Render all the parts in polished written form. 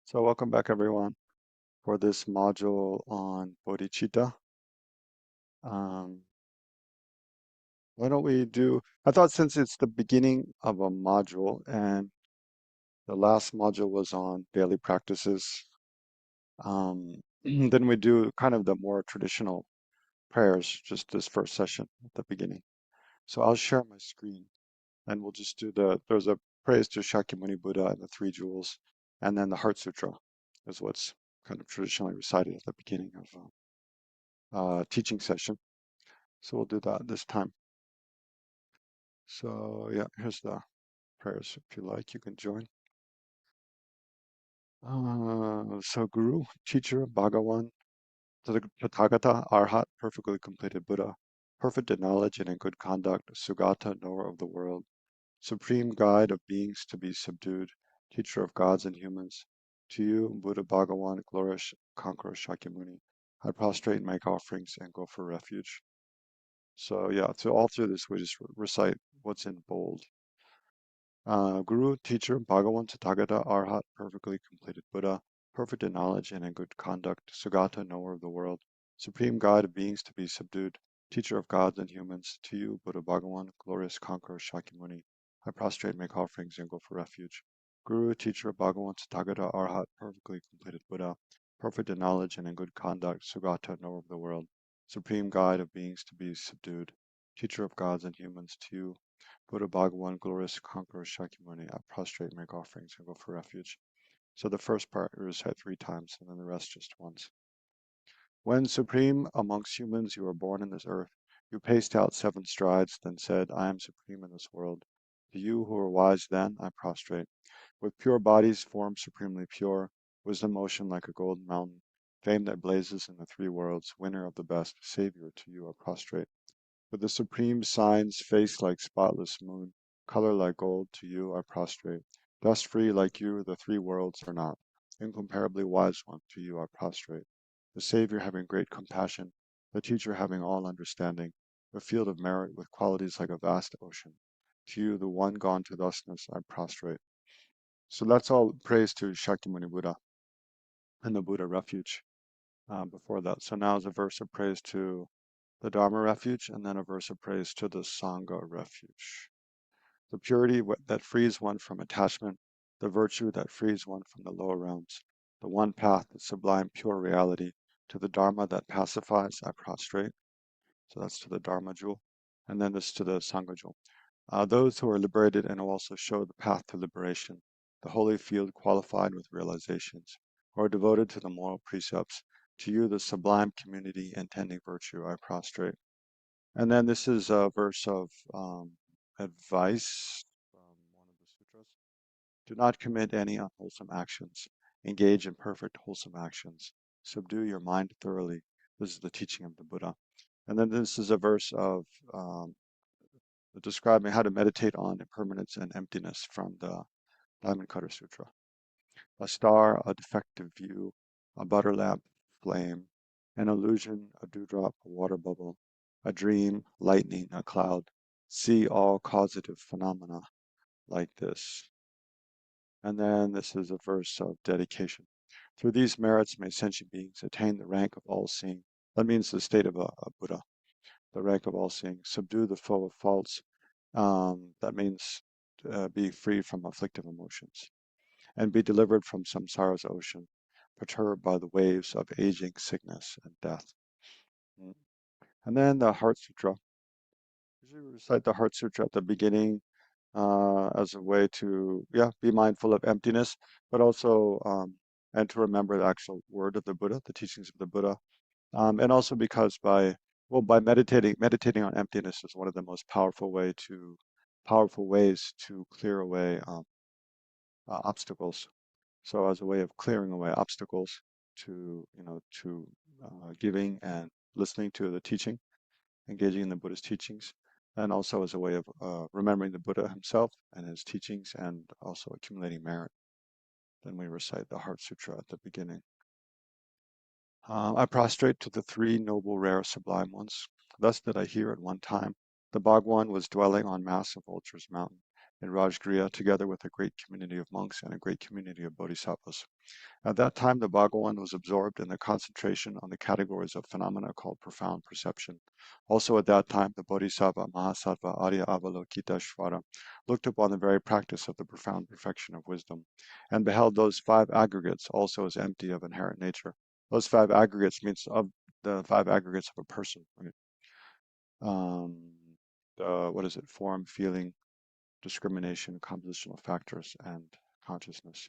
So welcome back everyone for this module on Bodhichitta. Um, why don't we do, I thought since it's the beginning of a module and the last module was on daily practices, then we do kind of the more traditional prayers, just this first session at the beginning. So I'll share my screen and we'll just do there's a praise to Shakyamuni Buddha and the three jewels, and then the Heart Sutra is what's kind of traditionally recited at the beginning of teaching session. So we'll do that this time. So yeah, here's the prayers. If you like, you can join. So Guru, teacher, Bhagawan, Tathagata, Arhat, perfectly completed Buddha, perfect in knowledge and in good conduct, Sugata, knower of the world, supreme guide of beings to be subdued, teacher of gods and humans. To you, Buddha Bhagawan, glorious conqueror Shakyamuni, I prostrate and make offerings and go for refuge. So yeah, so all through this we just recite what's in bold. Guru, teacher, Bhagavan, Tathagata, Arhat, perfectly completed Buddha, perfect in knowledge and in good conduct, Sugata, knower of the world, supreme guide of beings to be subdued, teacher of gods and humans, to you, Buddha Bhagavan, glorious conqueror Shakyamuni, I prostrate, make offerings, and go for refuge. Guru, teacher, Bhagavan, Tathagata, Arhat, perfectly completed Buddha, perfect in knowledge and in good conduct, Sugata, knower of the world, supreme guide of beings to be subdued, teacher of gods and humans, to you, Buddha Bhagawan, glorious conqueror Shakyamuni, I prostrate, make offerings, and go for refuge. So the first part we recite 3 times, and then the rest just once. When supreme amongst humans you were born in this earth, you paced out 7 strides, then said, I am supreme in this world. To you who were wise then, I prostrate. With pure bodies, form supremely pure, wisdom ocean like a golden mountain, fame that blazes in the 3 worlds, winner of the best, savior, to you I prostrate. With the supreme signs, face like spotless moon, color like gold, to you I prostrate. Dust free like you, the 3 worlds are not. Incomparably wise one, to you I prostrate. The Savior having great compassion, the Teacher having all understanding, a field of merit with qualities like a vast ocean. To you, the one gone to thusness, I prostrate. So that's all praise to Shakyamuni Buddha and the Buddha refuge before that. So now is a verse of praise to the Dharma refuge, and then a verse of praise to the Sangha refuge. The purity that frees one from attachment, the virtue that frees one from the lower realms, the one path, the sublime pure reality, to the Dharma that pacifies, I prostrate. So that's to the Dharma jewel. And then this to the Sangha jewel. Those who are liberated and also show the path to liberation, the holy field qualified with realizations, who are devoted to the moral precepts, to you the sublime community intending virtue, I prostrate. And then this is a verse of advice from one of the sutras. Do not commit any unwholesome actions. Engage in perfect wholesome actions. Subdue your mind thoroughly. This is the teaching of the Buddha. And then this is a verse of describing how to meditate on impermanence and emptiness from the Diamond Cutter Sutra. A star, a defective view, a butter lamp flame, an illusion, a dewdrop, a water bubble, a dream, lightning, a cloud. See all causative phenomena like this. And then this is a verse of dedication. Through these merits may sentient beings attain the rank of all-seeing. That means the state of a Buddha, the rank of all-seeing. Subdue the foe of faults. That means be free from afflictive emotions and be delivered from samsara's ocean, perturbed by the waves of aging, sickness, and death. Mm. And then the Heart Sutra. Usually we recite the Heart Sutra at the beginning as a way to, yeah, be mindful of emptiness, but also, and to remember the actual word of the Buddha, the teachings of the Buddha. And also because by meditating on emptiness is one of the most powerful ways to clear away obstacles. So as a way of clearing away obstacles to giving and listening to the teaching, engaging in the Buddha's teachings, and also as a way of remembering the Buddha himself and his teachings, and also accumulating merit. Then we recite the Heart Sutra at the beginning. I prostrate to the 3 noble, rare, sublime ones. Thus did I hear at one time. The Bhagwan was dwelling on massive Vulture's mountain. in Rajgriha, together with a great community of monks and a great community of bodhisattvas. At that time, the Bhagawan was absorbed in the concentration on the categories of phenomena called profound perception. Also at that time, the Bodhisattva Mahasattva Arya Avalokiteshvara looked upon the very practice of the profound perfection of wisdom, and beheld those five aggregates also as empty of inherent nature. Those five aggregates means of the five aggregates of a person, right? Um, what is it? Form, feeling, discrimination, compositional factors, and consciousness.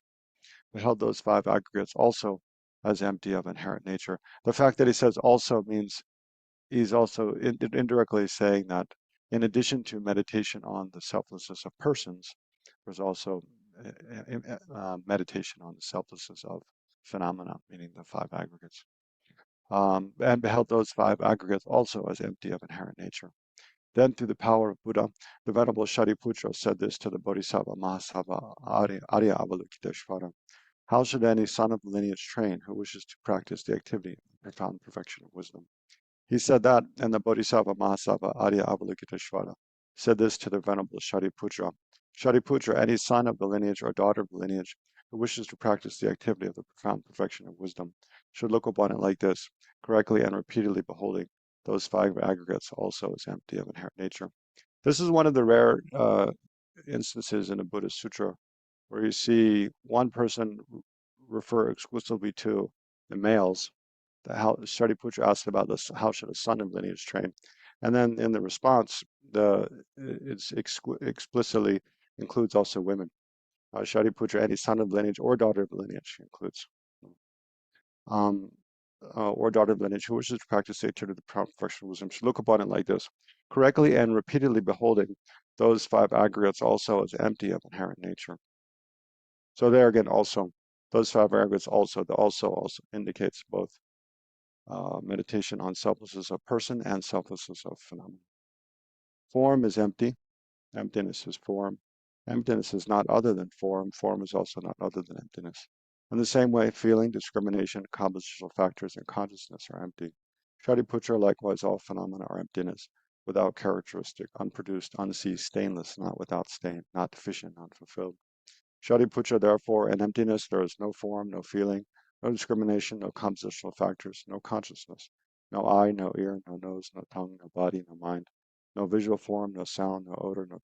Beheld those five aggregates also as empty of inherent nature. The fact that he says also means he's also indirectly saying that in addition to meditation on the selflessness of persons, there's also meditation on the selflessness of phenomena, meaning the five aggregates. And beheld those five aggregates also as empty of inherent nature. Then, through the power of Buddha, the Venerable Shariputra said this to the Bodhisattva Mahasattva Arya Avalokiteshvara. How should any son of the lineage train who wishes to practice the activity of the profound perfection of wisdom? He said that, and the Bodhisattva Mahasattva Arya Avalokiteshvara said this to the Venerable Shariputra. Shariputra, any son of the lineage or daughter of the lineage who wishes to practice the activity of the profound perfection of wisdom should look upon it like this, correctly and repeatedly beholding those five aggregates also as empty of inherent nature. This is one of the rare instances in a Buddhist sutra where you see one person refer exclusively to the males. How Shariputra asked about this, how should a son of lineage train? And then in the response, it's explicitly includes also women. Shariputra, any son of lineage or daughter of lineage includes. Um, or daughter of lineage who wishes to practice the activity of the profound perfection of wisdom should look upon it like this, correctly and repeatedly beholding those five aggregates also as empty of inherent nature. So there again, also, those five aggregates also, the also indicates both meditation on selflessness of person and selflessness of phenomenon. Form is empty. Emptiness is form. Emptiness is not other than form. Form is also not other than emptiness. In the same way, feeling, discrimination, compositional factors, and consciousness are empty. Shariputra, likewise, all phenomena are emptiness, without characteristic, unproduced, unceased, stainless, not without stain, not deficient, not fulfilled. Shariputra, therefore, in emptiness there is no form, no feeling, no discrimination, no compositional factors, no consciousness, no eye, no ear, no nose, no tongue, no body, no mind, no visual form, no sound, no odor, no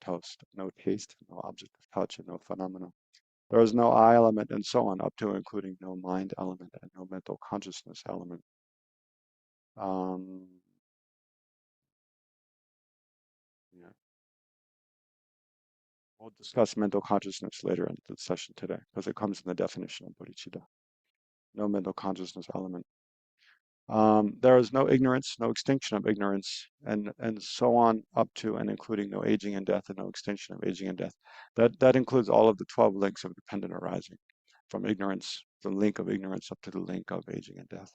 taste, no object of touch, and no phenomena. There is no I element, and so on, up to including no mind element and no mental consciousness element. Yeah. We'll discuss mental consciousness later in the session today, because it comes in the definition of bodhicitta. No mental consciousness element. There is no ignorance, no extinction of ignorance, and so on up to and including no aging and death and no extinction of aging and death. That includes all of the 12 links of dependent arising, from ignorance, the link of ignorance up to the link of aging and death.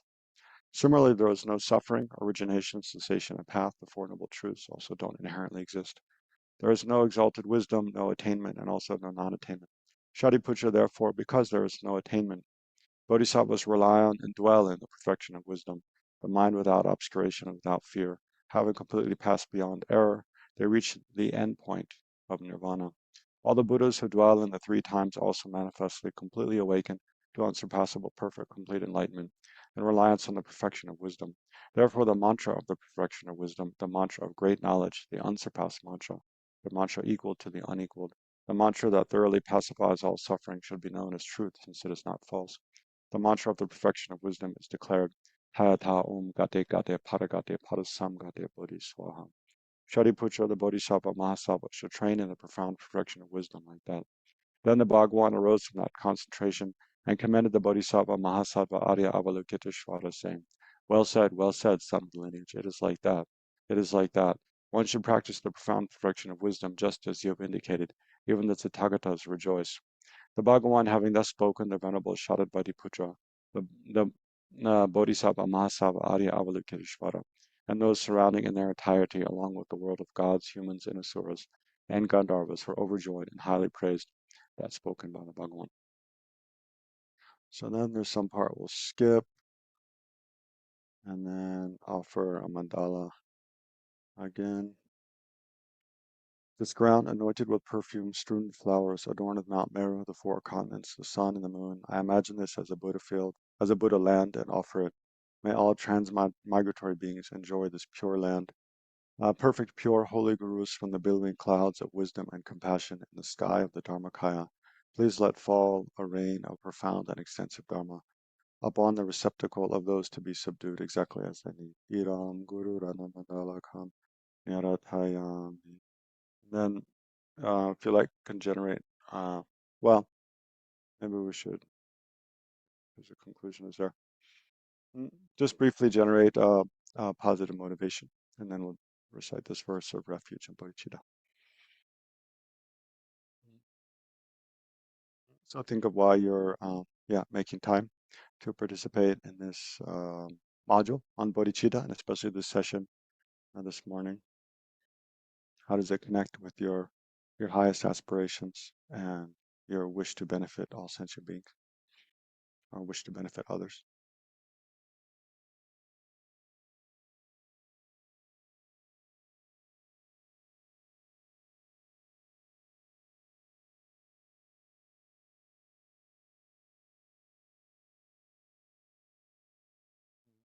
Similarly, there is no suffering, origination, cessation, and path. The Four Noble Truths also don't inherently exist. There is no exalted wisdom, no attainment, and also no non-attainment. Shariputra, therefore, because there is no attainment, Bodhisattvas rely on and dwell in the perfection of wisdom, the mind without obscuration and without fear. Having completely passed beyond error, they reach the end point of nirvana. All the Buddhas who dwell in the three times also manifestly completely awaken to unsurpassable, perfect, complete enlightenment and reliance on the perfection of wisdom. Therefore, the mantra of the perfection of wisdom, the mantra of great knowledge, the unsurpassed mantra, the mantra equal to the unequaled, the mantra that thoroughly pacifies all suffering should be known as truth since it is not false. The mantra of the perfection of wisdom is declared Hayata Om Gate Gate Paragate Parasam Gate Bodhi Swaha. Shariputra, the Bodhisattva Mahasattva, should train in the profound perfection of wisdom like that. Then the Bhagwan arose from that concentration and commended the Bodhisattva Mahasattva Arya Avalokiteshvara, saying, well said, son of the lineage. It is like that. It is like that. One should practice the profound perfection of wisdom just as you have indicated. Even the Tathagatas rejoice. The Bhagawan, having thus spoken, the Venerable Sharadbhatiputra, the Bodhisattva Mahasattva Arya Avalokiteshvara, and those surrounding in their entirety, along with the world of gods, humans, and asuras, and Gandharvas, were overjoyed and highly praised that spoken by the Bhagawan. So then there's some part we'll skip, and then offer a mandala again. This ground, anointed with perfume, strewn with flowers, adorned with Mount Meru, the four continents, the sun and the moon. I imagine this as a Buddha field, as a Buddha land, and offer it. May all transmigratory beings enjoy this pure land. Perfect, pure, holy gurus from the billowing clouds of wisdom and compassion in the sky of the Dharmakaya. Please let fall a rain of profound and extensive Dharma upon the receptacle of those to be subdued exactly as they need. Iram Guru Ranamadalakam Nyaratayami. Then, if you like, can generate, uh, well, maybe we should, there's a conclusion, is there? Just briefly generate positive motivation, and then we'll recite this verse of refuge and bodhicitta. So think of why you're, yeah, making time to participate in this module on bodhicitta, and especially this session this morning. How does it connect with your highest aspirations and your wish to benefit all sentient beings, or wish to benefit others?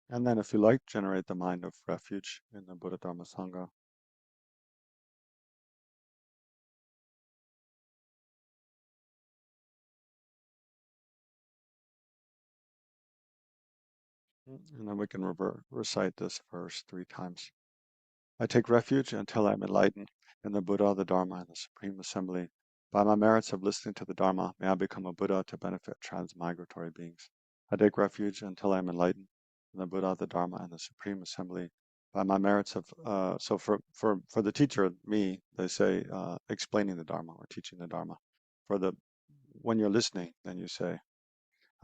And then if you like, generate the mind of refuge in the Buddha Dharma Sangha. And then we can recite this verse 3 times. I take refuge until I am enlightened in the Buddha, the Dharma, and the Supreme Assembly. By my merits of listening to the Dharma, may I become a Buddha to benefit transmigratory beings. I take refuge until I am enlightened in the Buddha, the Dharma, and the Supreme Assembly. By my merits of, so for the teacher, me, they say explaining the Dharma or teaching the Dharma. For the, when you're listening, then you say,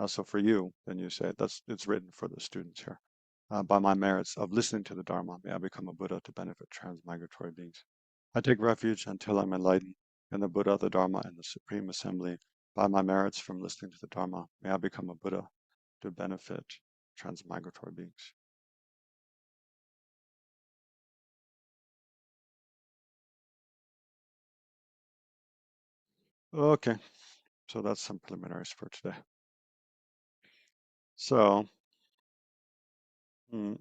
so for you, then you say, it's written for the students here. By my merits of listening to the Dharma, may I become a Buddha to benefit transmigratory beings. I take refuge until I'm enlightened in the Buddha, the Dharma, and the Supreme Assembly. By my merits from listening to the Dharma, may I become a Buddha to benefit transmigratory beings. Okay, so that's some preliminaries for today. So, mm,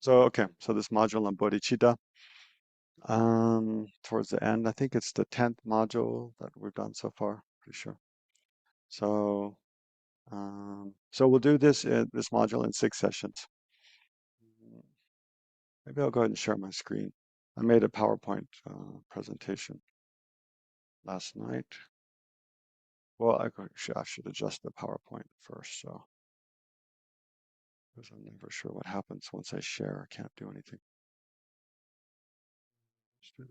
okay, so this module on bodhicitta, towards the end, I think it's the 10th module that we've done so far, pretty sure. So, so we'll do this module in 6 sessions. Maybe I'll go ahead and share my screen. I made a PowerPoint presentation last night. Well, I should adjust the PowerPoint first, so because I'm never sure what happens once I share. I can't do anything. Let's do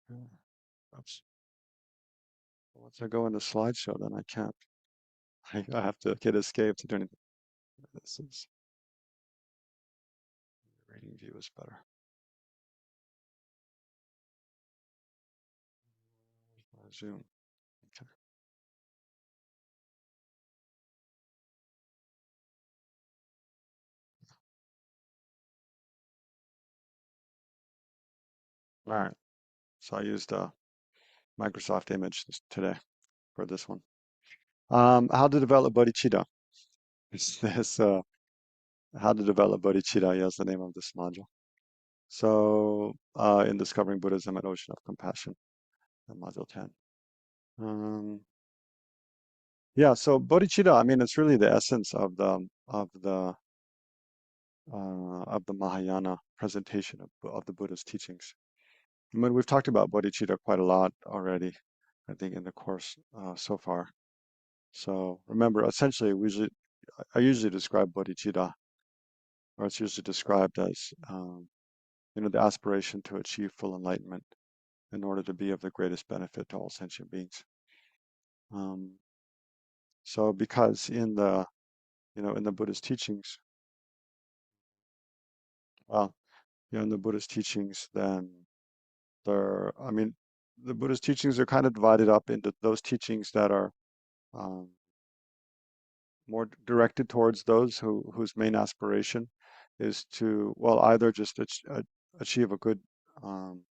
this. Oops. Once I go into slideshow, then I can't. I have to hit escape to do anything. This is reading view is better. Zoom. Okay. All right. So I used a Microsoft image today for this one. How to develop bodhicitta. This how to develop bodhicitta. Yeah, is the name of this module. So in discovering Buddhism at Ocean of Compassion, module 10. Yeah, so bodhicitta. I mean, it's really the essence of the Mahayana presentation of the Buddha's teachings. I mean, we've talked about bodhicitta quite a lot already, I think, in the course so far. So remember, essentially, I usually describe bodhicitta, or it's usually described as, the aspiration to achieve full enlightenment in order to be of the greatest benefit to all sentient beings. Um, so because in the Buddhist teachings, well, in the Buddhist teachings, then I mean, the Buddhist teachings are kind of divided up into those teachings that are um, more directed towards those whose main aspiration is to, well, either just achieve a good, um,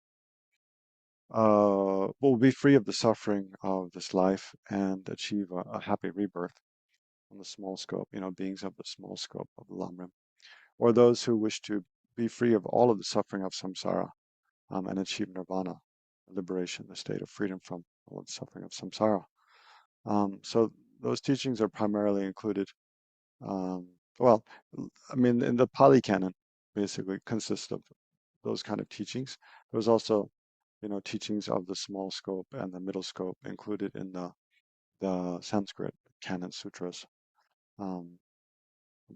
will be free of the suffering of this life and achieve a happy rebirth on the small scope, beings of the small scope of the Lamrim, or those who wish to be free of all of the suffering of samsara, and achieve nirvana, liberation, the state of freedom from all of the suffering of samsara. So those teachings are primarily included. Um, well, I mean, in the Pali Canon, basically consists of those kind of teachings. There's also, teachings of the small scope and the middle scope included in the Sanskrit Canon sutras. Um,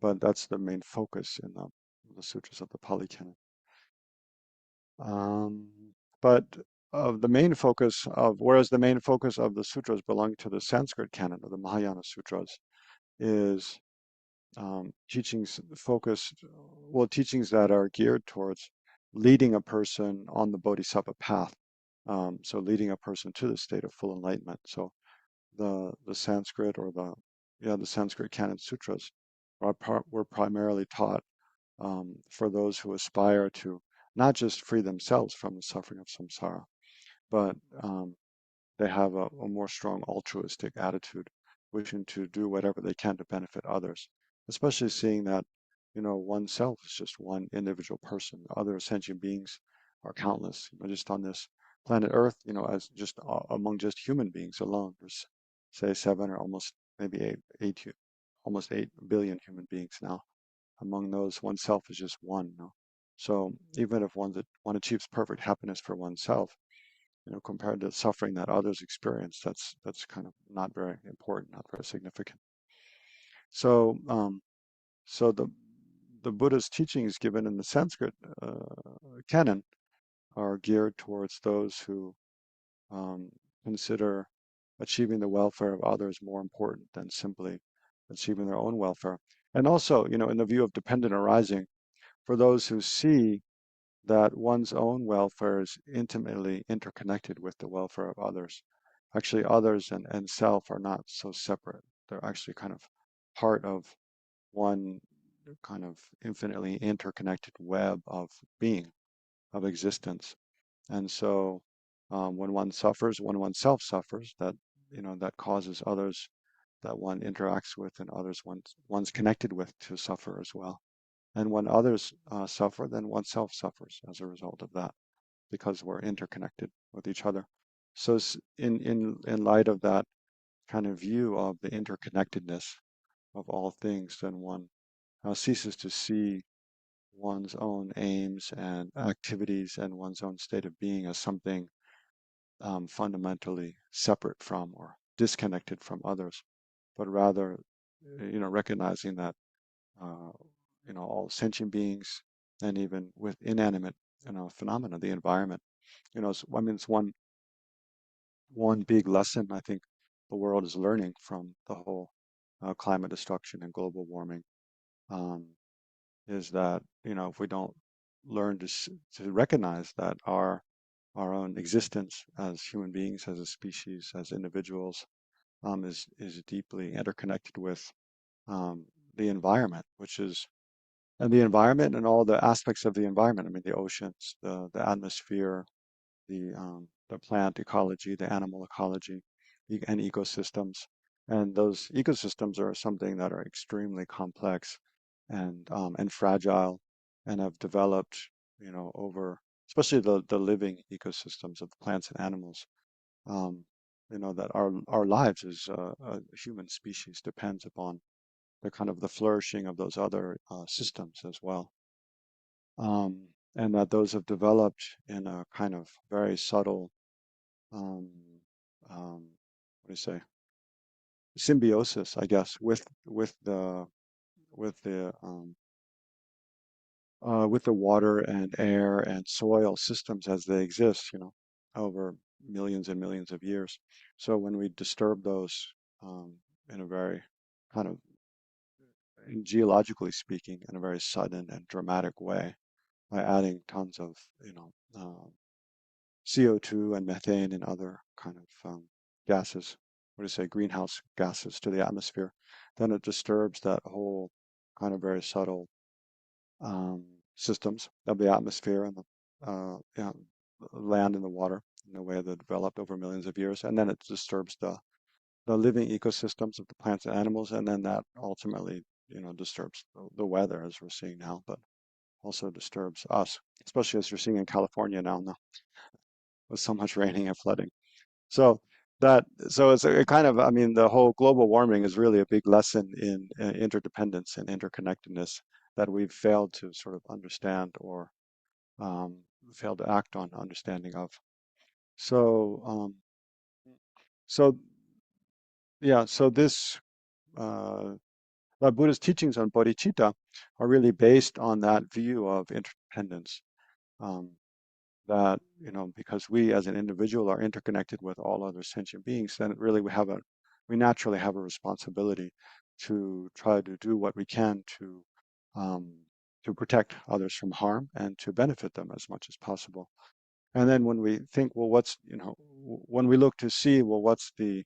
but that's the main focus in the sutras of the Pali Canon. Um, but whereas the main focus of the sutras belong to the Sanskrit canon or the Mahayana sutras is teachings that are geared towards leading a person on the Bodhisattva path. So leading a person to the state of full enlightenment. So the Sanskrit or the Sanskrit canon sutras were primarily taught for those who aspire to not just free themselves from the suffering of samsara, but they have a more strong altruistic attitude, wishing to do whatever they can to benefit others, especially seeing that, oneself is just one individual person. Other sentient beings are countless. Just on this planet Earth, as just among just human beings alone, there's say seven or almost maybe almost 8 billion human beings now. Among those, oneself is just one. So even if one achieves perfect happiness for oneself, compared to the suffering that others experience, that's kind of not very important, not very significant. So, so the Buddha's teachings given in the Sanskrit canon are geared towards those who um, consider achieving the welfare of others more important than simply achieving their own welfare. And also, in the view of dependent arising, for those who see that one's own welfare is intimately interconnected with the welfare of others. Actually, others and self are not so separate. They're actually kind of part of one kind of infinitely interconnected web of being, of existence. And so when one suffers, when oneself suffers, that causes others that one interacts with and others one's connected with to suffer as well. And when others suffer, then oneself suffers as a result of that, because we're interconnected with each other. So in light of that kind of view of the interconnectedness of all things, then one ceases to see one's own aims and activities and one's own state of being as something fundamentally separate from or disconnected from others, but rather, recognizing that uh, all sentient beings and even with inanimate, phenomena, the environment, I mean, it's one big lesson I think the world is learning from the whole climate destruction and global warming, um, is that, if we don't learn to recognize that our own existence as human beings, as a species, as individuals, is deeply interconnected with um, the environment, and the environment and all the aspects of the environment. I mean, the oceans, the atmosphere, the plant ecology, the animal ecology, and ecosystems. And those ecosystems are something that are extremely complex and fragile, and have developed, over, especially the living ecosystems of plants and animals. Um, that our lives as a human species depends upon the kind of the flourishing of those other systems as well. And that those have developed in a kind of very subtle, um, what do you say, symbiosis, I guess, with the with the water and air and soil systems as they exist, over millions and millions of years. So when we disturb those in a very kind of, geologically speaking, in a very sudden and dramatic way, by adding tons of, CO2 and methane and other kind of gases what do you say, greenhouse gases to the atmosphere, then it disturbs that whole kind of very subtle um, systems of the atmosphere and the land and the water in the way that developed over millions of years. And then it disturbs the living ecosystems of the plants and animals. And then that ultimately, disturbs the weather as we're seeing now, but also disturbs us, especially as you're seeing in California now with so much raining and flooding. So so it's a kind of, I mean, the whole global warming is really a big lesson in interdependence and interconnectedness that we've failed to sort of understand or um, failed to act on understanding of. So, so yeah, so uh, the Buddha's teachings on bodhicitta are really based on that view of interdependence. Um, that, because we as an individual are interconnected with all other sentient beings, then really we naturally have a responsibility to try to do what we can um, to protect others from harm and to benefit them as much as possible. And then when we think, well, when we look to see, well, what's the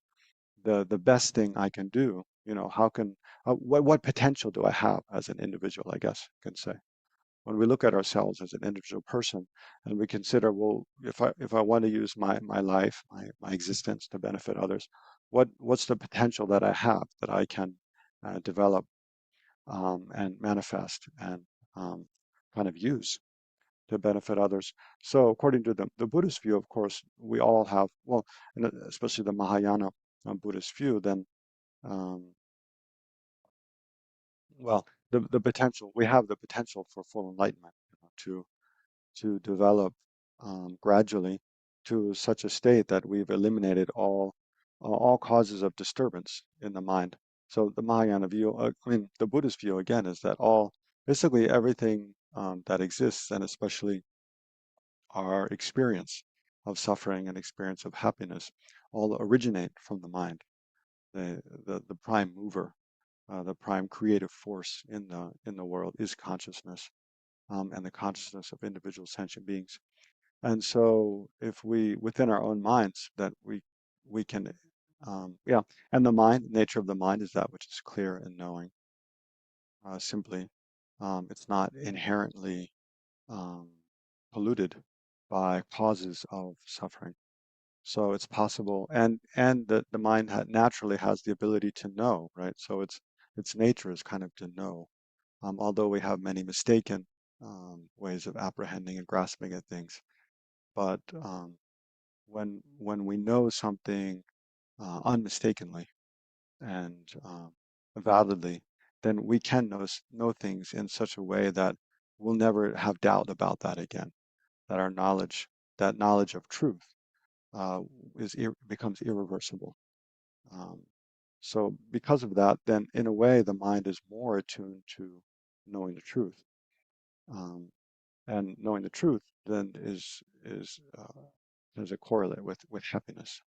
best thing I can do? How can, what potential do I have as an individual, I guess you can say, when we look at ourselves as an individual person and we consider, well, if I want to use my life, my existence to benefit others, what's the potential that I have that I can develop and manifest and um, kind of use to benefit others? So according to the Buddhist view, of course, we all have, well, and especially the Mahayana Buddhist view, then um, well, the potential, we have the potential for full enlightenment, to develop gradually to such a state that we've eliminated all causes of disturbance in the mind. So the Mahayana view, I mean, the Buddhist view again is that basically everything that exists, and especially our experience of suffering and experience of happiness, all originate from the mind, the prime mover, the prime creative force in the world is consciousness, and the consciousness of individual sentient beings. And so if we, within our own minds, that we can, yeah, and the mind, nature of the mind is that which is clear and knowing, simply. It's not inherently um, polluted by causes of suffering. So it's possible, and the mind naturally has the ability to know, right? So its nature is kind of to know, although we have many mistaken ways of apprehending and grasping at things. But when we know something unmistakably and validly, then we can know things in such a way that we'll never have doubt about that again. That our knowledge, that knowledge of truth, uh, becomes irreversible. Um, so because of that, then in a way, the mind is more attuned to knowing the truth. Um, and knowing the truth then is there's a correlate with happiness.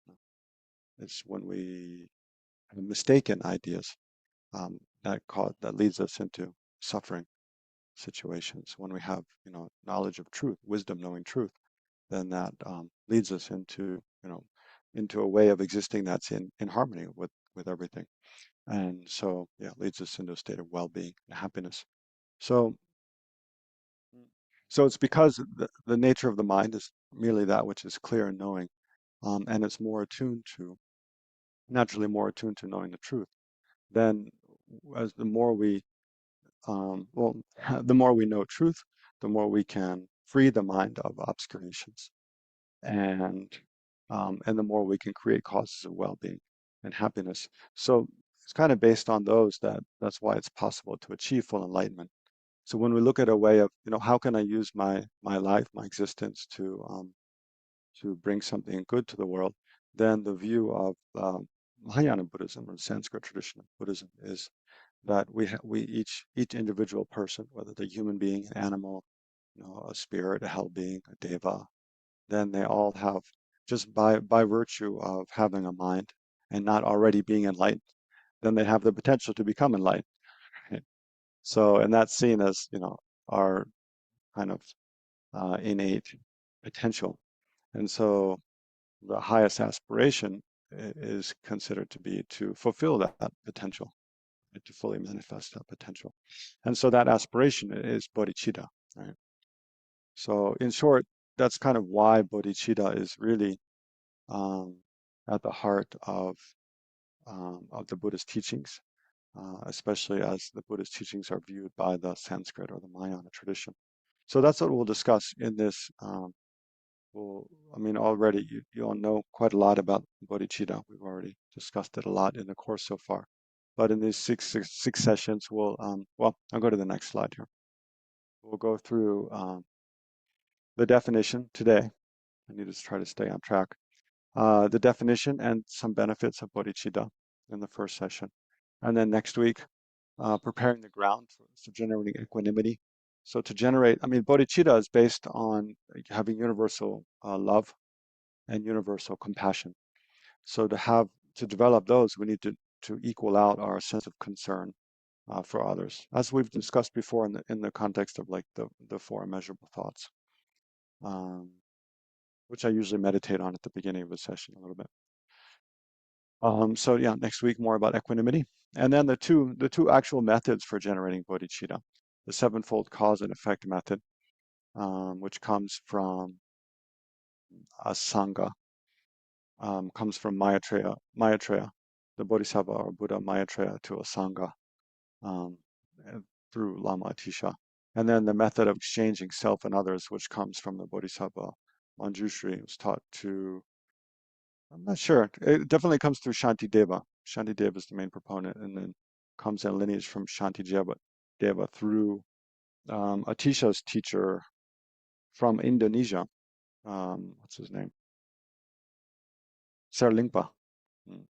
It's when we have mistaken ideas that leads us into suffering situations. When we have, knowledge of truth, wisdom, knowing truth, then that leads us into a way of existing that's in harmony with everything. And so, yeah, leads us into a state of well-being and happiness. So, so it's because the nature of the mind is merely that which is clear and knowing, and it's more attuned to, naturally more attuned to knowing the truth. Then, as the more we, well, the more we know truth, the more we can free the mind of obscurations, and and the more we can create causes of well-being and happiness. So it's kind of based on those that's why it's possible to achieve full enlightenment. So when we look at a way of, how can I use my life, my existence to bring something good to the world, then the view of Mahayana Buddhism, or the Sanskrit tradition of Buddhism, is that we each individual person, whether they're a human being, an animal, a spirit, a hell being, a deva, then they all have, just by virtue of having a mind and not already being enlightened, then they have the potential to become enlightened. Right? So, and that's seen as, our kind of innate potential. And so the highest aspiration is considered to be to fulfill that potential, to fully manifest that potential. And so that aspiration is bodhicitta, right? So in short, that's kind of why bodhicitta is really um, at the heart of the Buddhist teachings, especially as the Buddhist teachings are viewed by the Sanskrit or the Mahayana tradition. So that's what we'll discuss in this. Well, I mean, already you all know quite a lot about bodhicitta. We've already discussed it a lot in the course so far. But in these six sessions, well, I'll go to the next slide here. We'll go through the definition today. I need to try to stay on track. The definition and some benefits of bodhicitta in the first session. And then next week, preparing the ground for generating equanimity. So to generate, I mean, bodhicitta is based on having universal love and universal compassion. So to develop those, we need to equal out our sense of concern for others, as we've discussed before in the context of like the four immeasurable thoughts, um, which I usually meditate on at the beginning of a session a little bit. So yeah, next week more about equanimity, and then the two actual methods for generating bodhicitta, the sevenfold cause and effect method, which comes from Asanga, comes from Maitreya, the Bodhisattva or Buddha Maitreya to Asanga, um, and through Lama Atisha. And then the method of exchanging self and others, which comes from the Bodhisattva Manjushri, was taught to, I'm not sure, it definitely comes through Shantideva. Shantideva is the main proponent, and then comes in lineage from Shantideva through Atisha's teacher from Indonesia. What's his name? Serlingpa. Mm.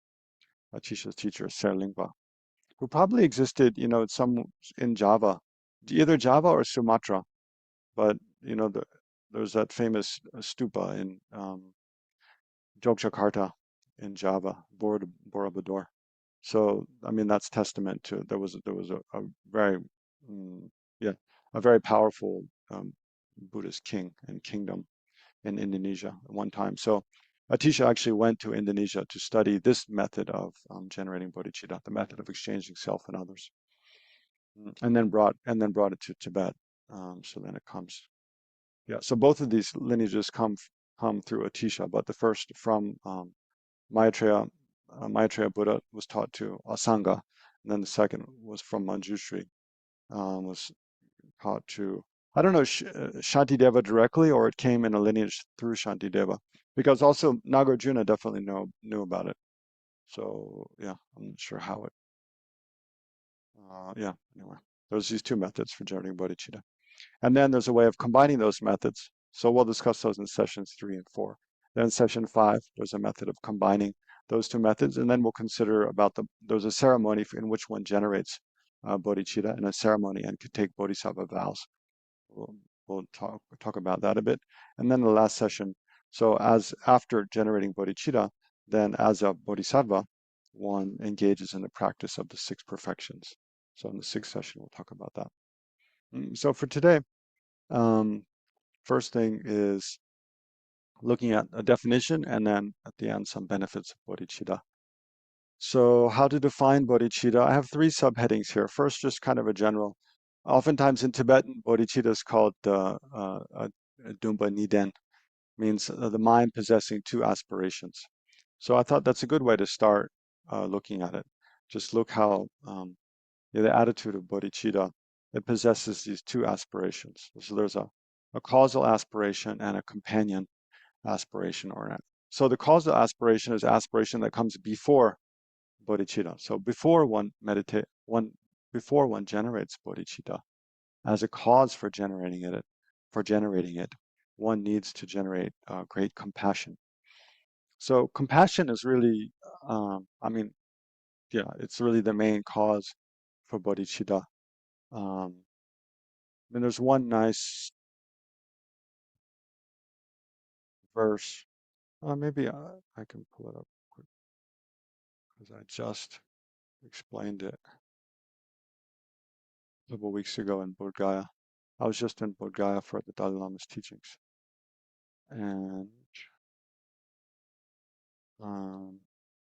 Atisha's teacher, Serlingpa, who probably existed, in Java, either Java or Sumatra. But there's that famous stupa in Yogyakarta in Java, Borobudur. So I mean that's testament to there was a very yeah, a very powerful Buddhist king and kingdom in Indonesia at one time. So Atisha actually went to Indonesia to study this method of generating bodhicitta, the method of exchanging self and others. And then brought it to Tibet. So then it comes. Yeah. So both of these lineages come through Atisha, but the first from Maitreya. Maitreya Buddha was taught to Asanga, and then the second was from Manjushri, was taught to, I don't know, Shantideva directly, or it came in a lineage through Shantideva, because also Nagarjuna definitely knew about it. So yeah, I'm not sure how it. Yeah. Anyway, there's these two methods for generating bodhicitta. And then there's a way of combining those methods. So we'll discuss those in sessions 3 and 4. Then session 5, there's a method of combining those two methods. And then we'll consider there's a ceremony in which one generates bodhicitta, and a ceremony and can take bodhisattva vows. We'll, we'll talk about that a bit. And then the last session, so as after generating bodhicitta, then as a bodhisattva, one engages in the practice of the six perfections. So in the sixth session, we'll talk about that. So for today, um, first thing is looking at a definition, and then at the end, some benefits of bodhicitta. So how to define bodhicitta? I have three subheadings here. First, just kind of a general. Oftentimes in Tibetan, bodhicitta is called Dumba Niden, means the mind possessing two aspirations. So I thought that's a good way to start looking at it. Just look how the attitude of bodhicitta, it possesses these two aspirations. So there's a causal aspiration and a companion aspiration or not. So the causal aspiration is aspiration that comes before bodhicitta. So before one generates bodhicitta, as a cause for generating it, one needs to generate great compassion. So compassion is really, I mean, yeah, it's really the main cause for bodhicitta. And there's one nice verse. Maybe I can pull it up quick because I just explained it a couple weeks ago in Bodh Gaya. I was just in Bodh Gaya for the Dalai Lama's teachings. And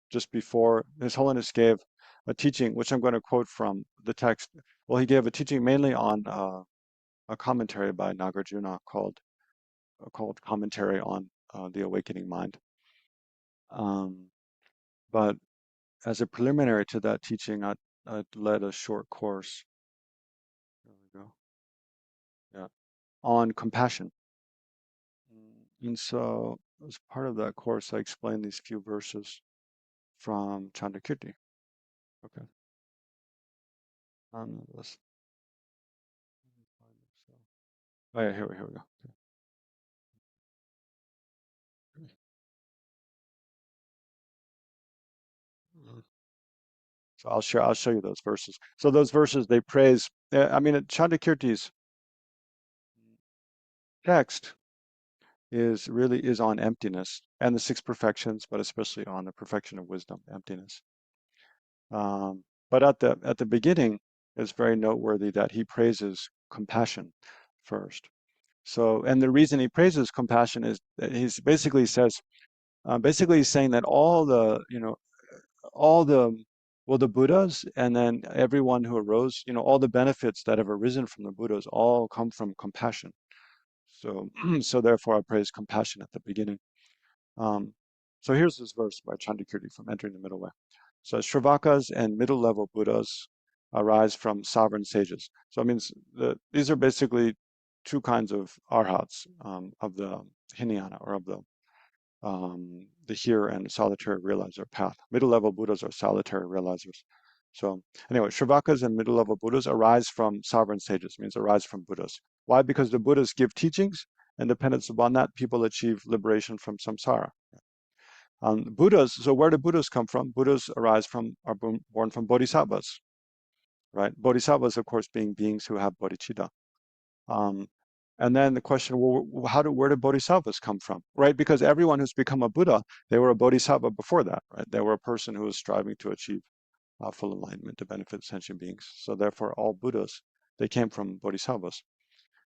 just before His Holiness gave a teaching, which I'm going to quote from the text. Well, he gave a teaching mainly on a commentary by Nagarjuna called Commentary on the Awakening Mind. Um, but as a preliminary to that teaching, I led a short course. There we go. Yeah, on compassion. And so, as part of that course, I explained these few verses from Chandakirti. Okay. Let's, oh yeah, here we go. Mhm. So I'll show you those verses. So those verses they praise. I mean, Chandakirti's text is on emptiness and the six perfections, but especially on the perfection of wisdom, emptiness. But at the beginning, it's very noteworthy that he praises compassion first. So, and the reason he praises compassion is that he's basically says, basically he's saying that all the, well, the Buddhas and then everyone who arose, all the benefits that have arisen from the Buddhas all come from compassion. So, so therefore I praise compassion at the beginning. Um, so here's this verse by Chandakirti from Entering the Middle Way. So Shravakas and middle level Buddhas arise from sovereign sages. So it means these are basically two kinds of arhats of the Hinayana or of the here and solitary realizer path. Middle level Buddhas are solitary realizers. So anyway, Shravakas and middle level Buddhas arise from sovereign sages, means arise from Buddhas. Why? Because the Buddhas give teachings, and dependence upon that, people achieve liberation from samsara. Buddhas, so where do Buddhas come from? Buddhas are born from bodhisattvas, right? Bodhisattvas, of course, being beings who have bodhicitta. Um, and then the question, well, where do bodhisattvas come from, right? Because everyone who's become a Buddha, they were a bodhisattva before that, right? They were a person who was striving to achieve full enlightenment to benefit sentient beings. So therefore, all Buddhas, they came from bodhisattvas.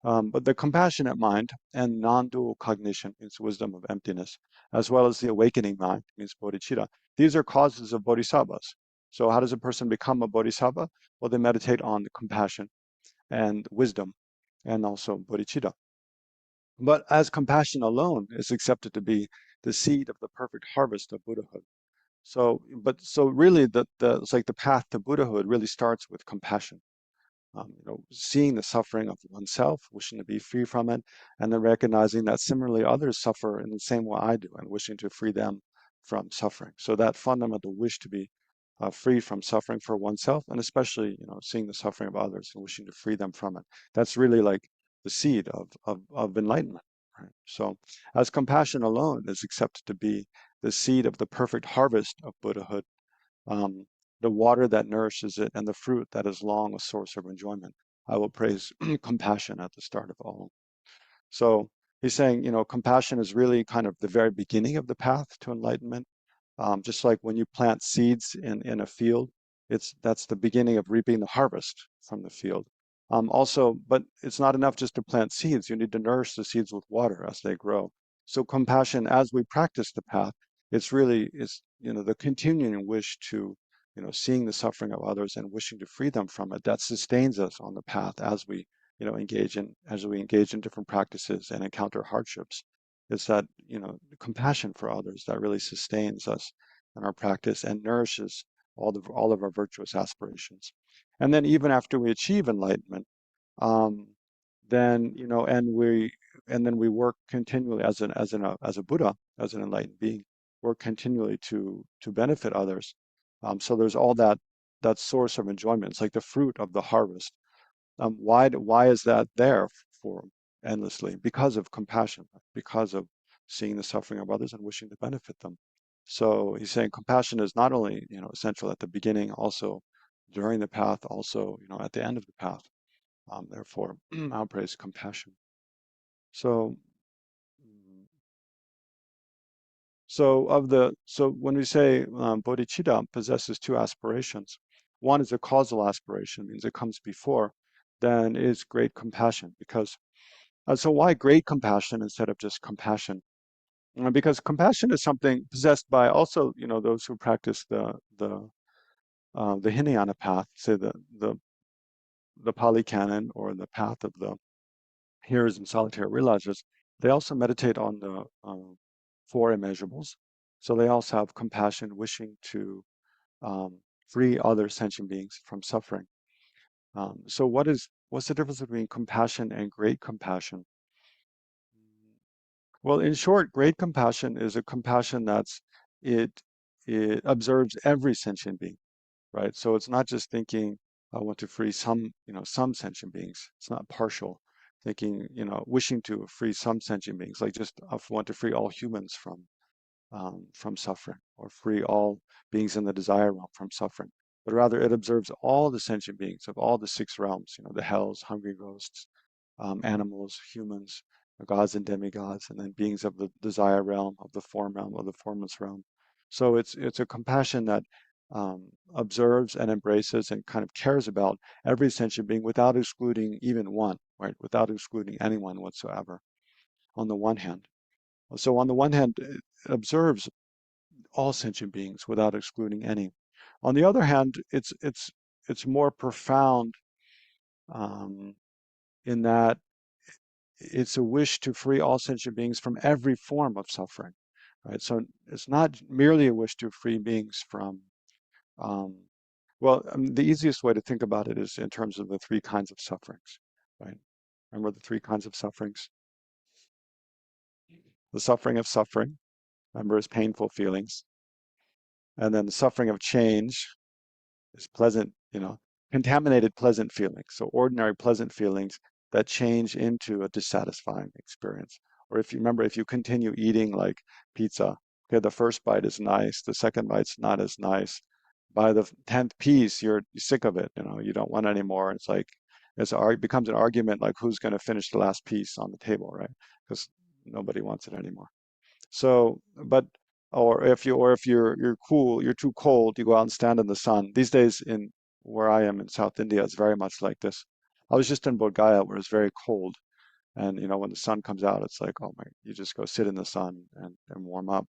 But the compassionate mind and non-dual cognition means wisdom of emptiness, as well as the awakening mind means bodhicitta. These are causes of bodhisattvas. So how does a person become a bodhisattva? Well, they meditate on the compassion and wisdom and also bodhicitta. But as compassion alone is accepted to be the seed of the perfect harvest of Buddhahood. So really it's like the path to Buddhahood really starts with compassion. Seeing the suffering of oneself, wishing to be free from it, and then recognizing that similarly others suffer in the same way I do, and wishing to free them from suffering. So that fundamental wish to be free from suffering for oneself, and especially seeing the suffering of others and wishing to free them from it. That's really like the seed of enlightenment. Right? So as compassion alone is accepted to be the seed of the perfect harvest of Buddhahood, um, the water that nourishes it, and the fruit that is long a source of enjoyment. I will praise compassion at the start of all. So he's saying, compassion is really kind of the very beginning of the path to enlightenment. Just like when you plant seeds in a field, that's the beginning of reaping the harvest from the field. Also, but it's not enough just to plant seeds. You need to nourish the seeds with water as they grow. So compassion, as we practice the path, it's the continuing wish to seeing the suffering of others and wishing to free them from it that sustains us on the path as we engage in different practices and encounter hardships. It's that compassion for others that really sustains us in our practice and nourishes all of our virtuous aspirations. And then even after we achieve enlightenment, um, then and then we work continually as a Buddha, as an enlightened being, work continually to benefit others. So there's all that source of enjoyment. It's like the fruit of the harvest. Why is that there for endlessly? Because of compassion, because of seeing the suffering of others and wishing to benefit them. So he's saying compassion is not only essential at the beginning, also during the path, also at the end of the path. Therefore, I'll praise compassion. So, mm, so when we say bodhicitta possesses two aspirations, one is a causal aspiration, means it comes before, then is great compassion. Because so why great compassion instead of just compassion? Because compassion is something possessed by also, those who practice the Hinayana path, say the Pali Canon or the path of the hearers and solitary realizers. They also meditate on the four immeasurables. So they also have compassion, wishing to um, free other sentient beings from suffering. So what's the difference between compassion and great compassion? Well, in short, great compassion is a compassion it it observes every sentient being, right? So it's not just thinking I want to free some sentient beings. It's not partial thinking, wishing to free some sentient beings, like just I want to free all humans from suffering, or free all beings in the desire realm from suffering. But rather, it observes all the sentient beings of all the six realms, the hells, hungry ghosts, animals, humans, gods and demigods, and then beings of the desire realm, of the form realm, of the formless realm. So it's a compassion that observes and embraces and kind of cares about every sentient being without excluding even one, right? Without excluding anyone whatsoever, on the one hand. So on the one hand, it observes all sentient beings without excluding any. On the other hand, it's more profound um, in that it's a wish to free all sentient beings from every form of suffering, right? So it's not merely a wish to free beings from, um, well, the easiest way to think about it is in terms of the three kinds of sufferings, right? Remember the three kinds of sufferings? The suffering of suffering, remember, is painful feelings. And then the suffering of change is pleasant, contaminated pleasant feelings. So ordinary pleasant feelings that change into a dissatisfying experience. Or if you remember, if you continue eating like pizza, okay, the first bite is nice, the second bite's not as nice. By the 10th piece, you're sick of it, you don't want any more. It's like it becomes an argument like who's going to finish the last piece on the table, right? Because nobody wants it anymore. So, but or if you're cool, you're too cold, you go out and stand in the sun. These days in where I am in South India, it's very much like this. I was just in Bodh Gaya where it's very cold, and when the sun comes out, it's like, oh my, you just go sit in the sun and warm up.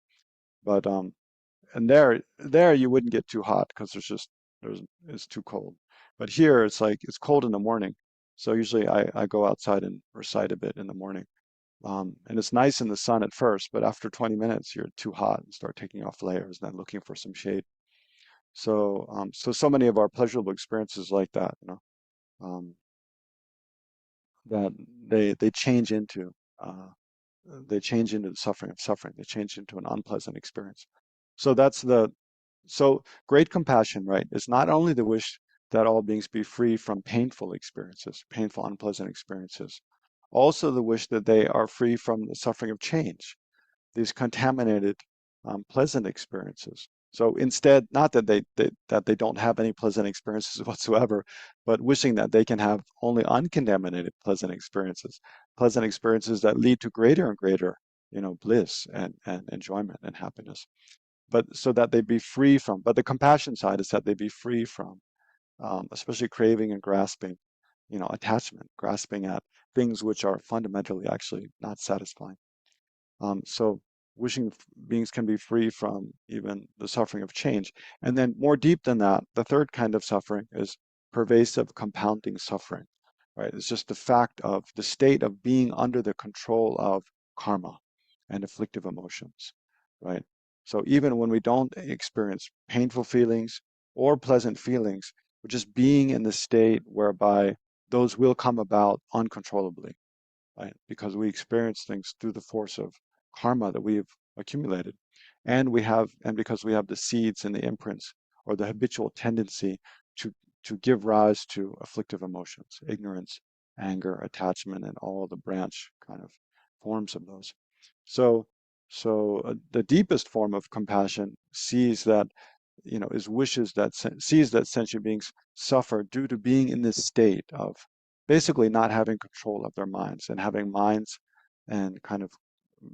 But and there you wouldn't get too hot because there's it's too cold. But here it's like it's cold in the morning, so usually I go outside and recite a bit in the morning. And it's nice in the sun at first, but after 20 minutes, you're too hot and start taking off layers and then looking for some shade. So many of our pleasurable experiences like that, um, that they change into uh, they change into the suffering of suffering. They change into an unpleasant experience. So that's the so great compassion, right? Is not only the wish that all beings be free from painful experiences, painful, unpleasant experiences, also the wish that they are free from the suffering of change, these contaminated, pleasant experiences. So instead, not that that they don't have any pleasant experiences whatsoever, but wishing that they can have only uncontaminated pleasant experiences that lead to greater and greater, bliss and enjoyment and happiness. But so that they be free from. But the compassion side is that they be free from, especially craving and grasping, attachment, grasping at things which are fundamentally actually not satisfying. So wishing beings can be free from even the suffering of change. And then more deep than that, the third kind of suffering is pervasive compounding suffering, right? It's just the fact of the state of being under the control of karma and afflictive emotions, right? So even when we don't experience painful feelings or pleasant feelings, we're just being in the state whereby those will come about uncontrollably, right? Because we experience things through the force of karma that we've accumulated. And because we have the seeds and the imprints or the habitual tendency to, to give rise to afflictive emotions, ignorance, anger, attachment, and all the branch kind of forms of those. So, the deepest form of compassion sees that is wishes that sees that sentient beings suffer due to being in this state of basically not having control of their minds and having minds and kind of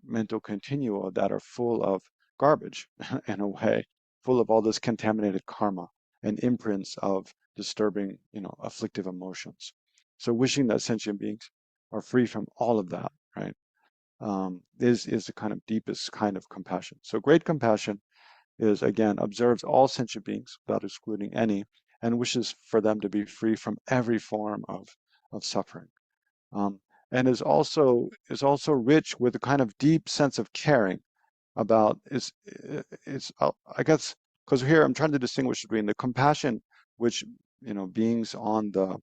mental continua that are full of garbage in a way, full of all this contaminated karma and imprints of disturbing, afflictive emotions. So wishing that sentient beings are free from all of that, right? is the kind of deepest kind of compassion. So great compassion is, again, observes all sentient beings without excluding any, and wishes for them to be free from every form of suffering. Um, and is also rich with a kind of deep sense of caring about I guess, because here I'm trying to distinguish between the compassion which beings on the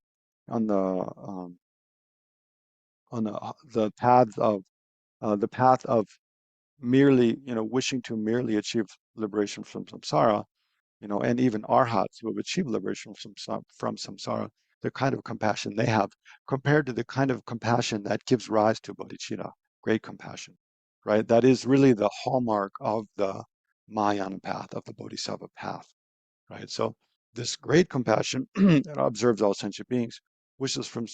um, the path of merely wishing to merely achieve liberation from samsara, and even arhats who have achieved liberation from samsara, the kind of compassion they have compared to the kind of compassion that gives rise to bodhicitta, great compassion, right? That is really the hallmark of the Mahayana path, of the Bodhisattva path, right? So this great compassion that observes all sentient beings, wishes for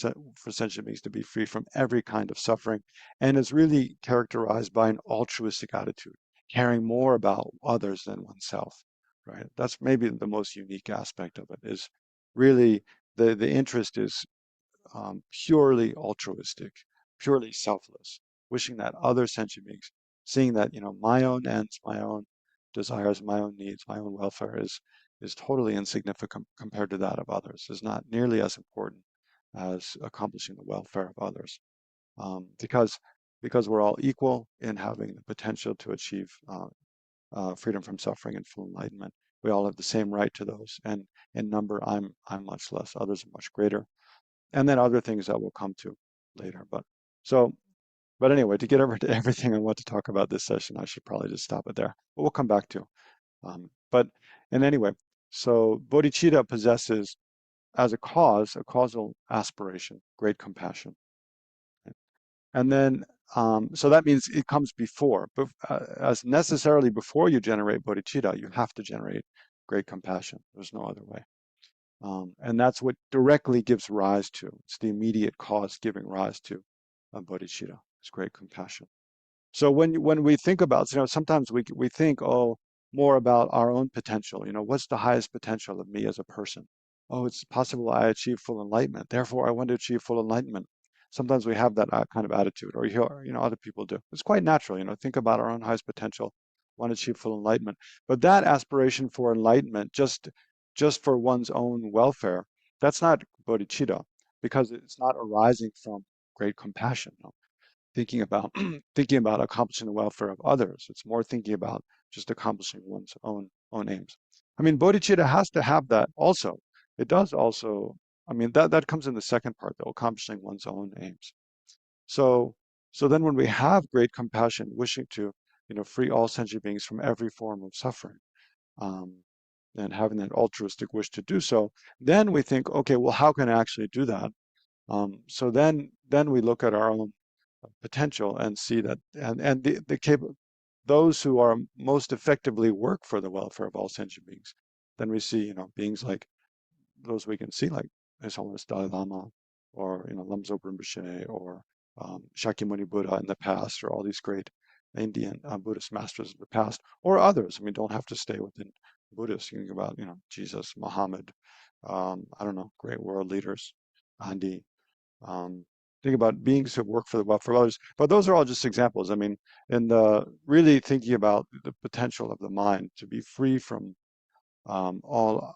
sentient beings to be free from every kind of suffering, and is really characterized by an altruistic attitude, caring more about others than oneself, right? That's maybe the most unique aspect of it, is really the interest is purely altruistic, purely selfless, wishing that other sentient beings, seeing that my own ends, my own desires, my own needs, my own welfare is totally insignificant compared to that of others, is not nearly as important as accomplishing the welfare of others, because we're all equal in having the potential to achieve freedom from suffering and full enlightenment. We all have the same right to those, and in number, I'm much less, others are much greater, and then other things that we'll come to later. So, but anyway, to get over to everything I want to talk about this session, I should probably just stop it there. But we'll come back to. But and anyway, so bodhicitta possesses as a cause, a causal aspiration, great compassion, and then so that means it comes before, but as necessarily before you generate bodhicitta, you have to generate great compassion. There's no other way. And that's what directly gives rise to. It's the immediate cause giving rise to bodhicitta. It's great compassion. So when we think about, sometimes we think, oh, more about our own potential. What's the highest potential of me as a person? Oh, it's possible I achieve full enlightenment. Therefore, I want to achieve full enlightenment. Sometimes we have that kind of attitude, or you hear, other people do. It's quite natural, think about our own highest potential, want to achieve full enlightenment. But that aspiration for enlightenment, just for one's own welfare, that's not bodhicitta, because it's not arising from great compassion. No? Thinking about thinking about accomplishing the welfare of others. It's more thinking about just accomplishing one's own aims. I mean, bodhicitta has to have that also. It does also. I mean, that comes in the second part, though, accomplishing one's own aims. So so then when we have great compassion, wishing to free all sentient beings from every form of suffering, um, and having that altruistic wish to do so, then we think, okay, well, how can I actually do that? So then we look at our own potential and see that, and those who are most effectively work for the welfare of all sentient beings. Then we see beings like those we can see, like His Holiness Dalai Lama, or Lamso Rinpoche, or Shakyamuni Buddha in the past, or all these great Indian Buddhist masters of the past, or others. I mean, don't have to stay within Buddhists. You think about Jesus, Muhammad, I don't know, great world leaders, Gandhi. Um, think about beings who work for the welfare of others. But those are all just examples. I mean, in the really thinking about the potential of the mind to be free from all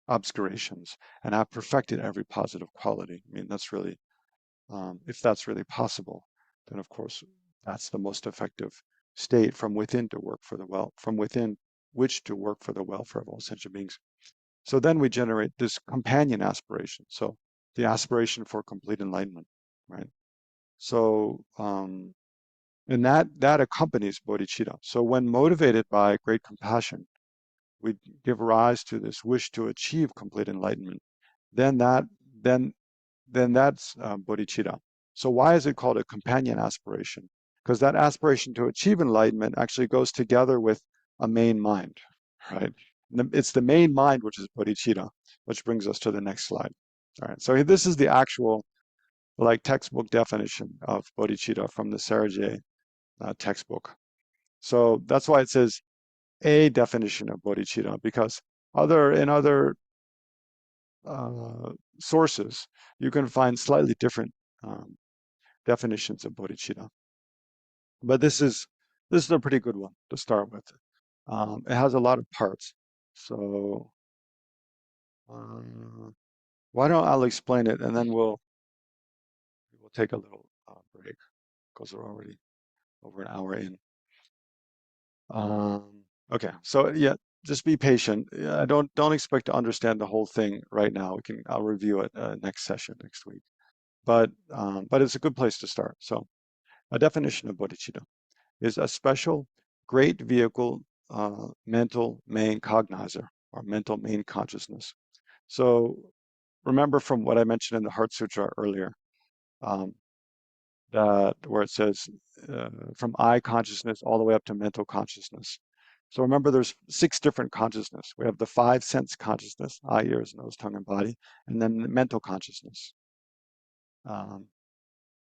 obscurations and have perfected every positive quality. I mean, that's really, if that's really possible, then of course that's the most effective state from within to work for the from within which to work for the welfare of all sentient beings. So then we generate this companion aspiration. So the aspiration for complete enlightenment, right? So, and that accompanies bodhicitta. So when motivated by great compassion, we give rise to this wish to achieve complete enlightenment. Then that then then that's bodhicitta. So why is it called a companion aspiration? Because that aspiration to achieve enlightenment actually goes together with a main mind, right? It's the main mind which is bodhicitta, which brings us to the next slide. All right, so this is the actual like textbook definition of bodhicitta from the Sergey textbook. So that's why it says a definition of bodhicitta, because in other uh, sources you can find slightly different um, definitions of bodhicitta. But this is a pretty good one to start with. It has a lot of parts. So why don't I'll explain it and then we'll take a little break because we're already over an hour in. Okay, so yeah, just be patient. Yeah, don't expect to understand the whole thing right now. I'll review it next session next week. But it's a good place to start. So a definition of bodhicitta is a special great vehicle mental main cognizer or mental main consciousness. So remember from what I mentioned in the Heart Sutra earlier, um, that where it says from eye consciousness all the way up to mental consciousness. So remember, there's 6 different consciousness. We have the 5 sense consciousness, eye, ears, nose, tongue, and body, and then the mental consciousness. Um,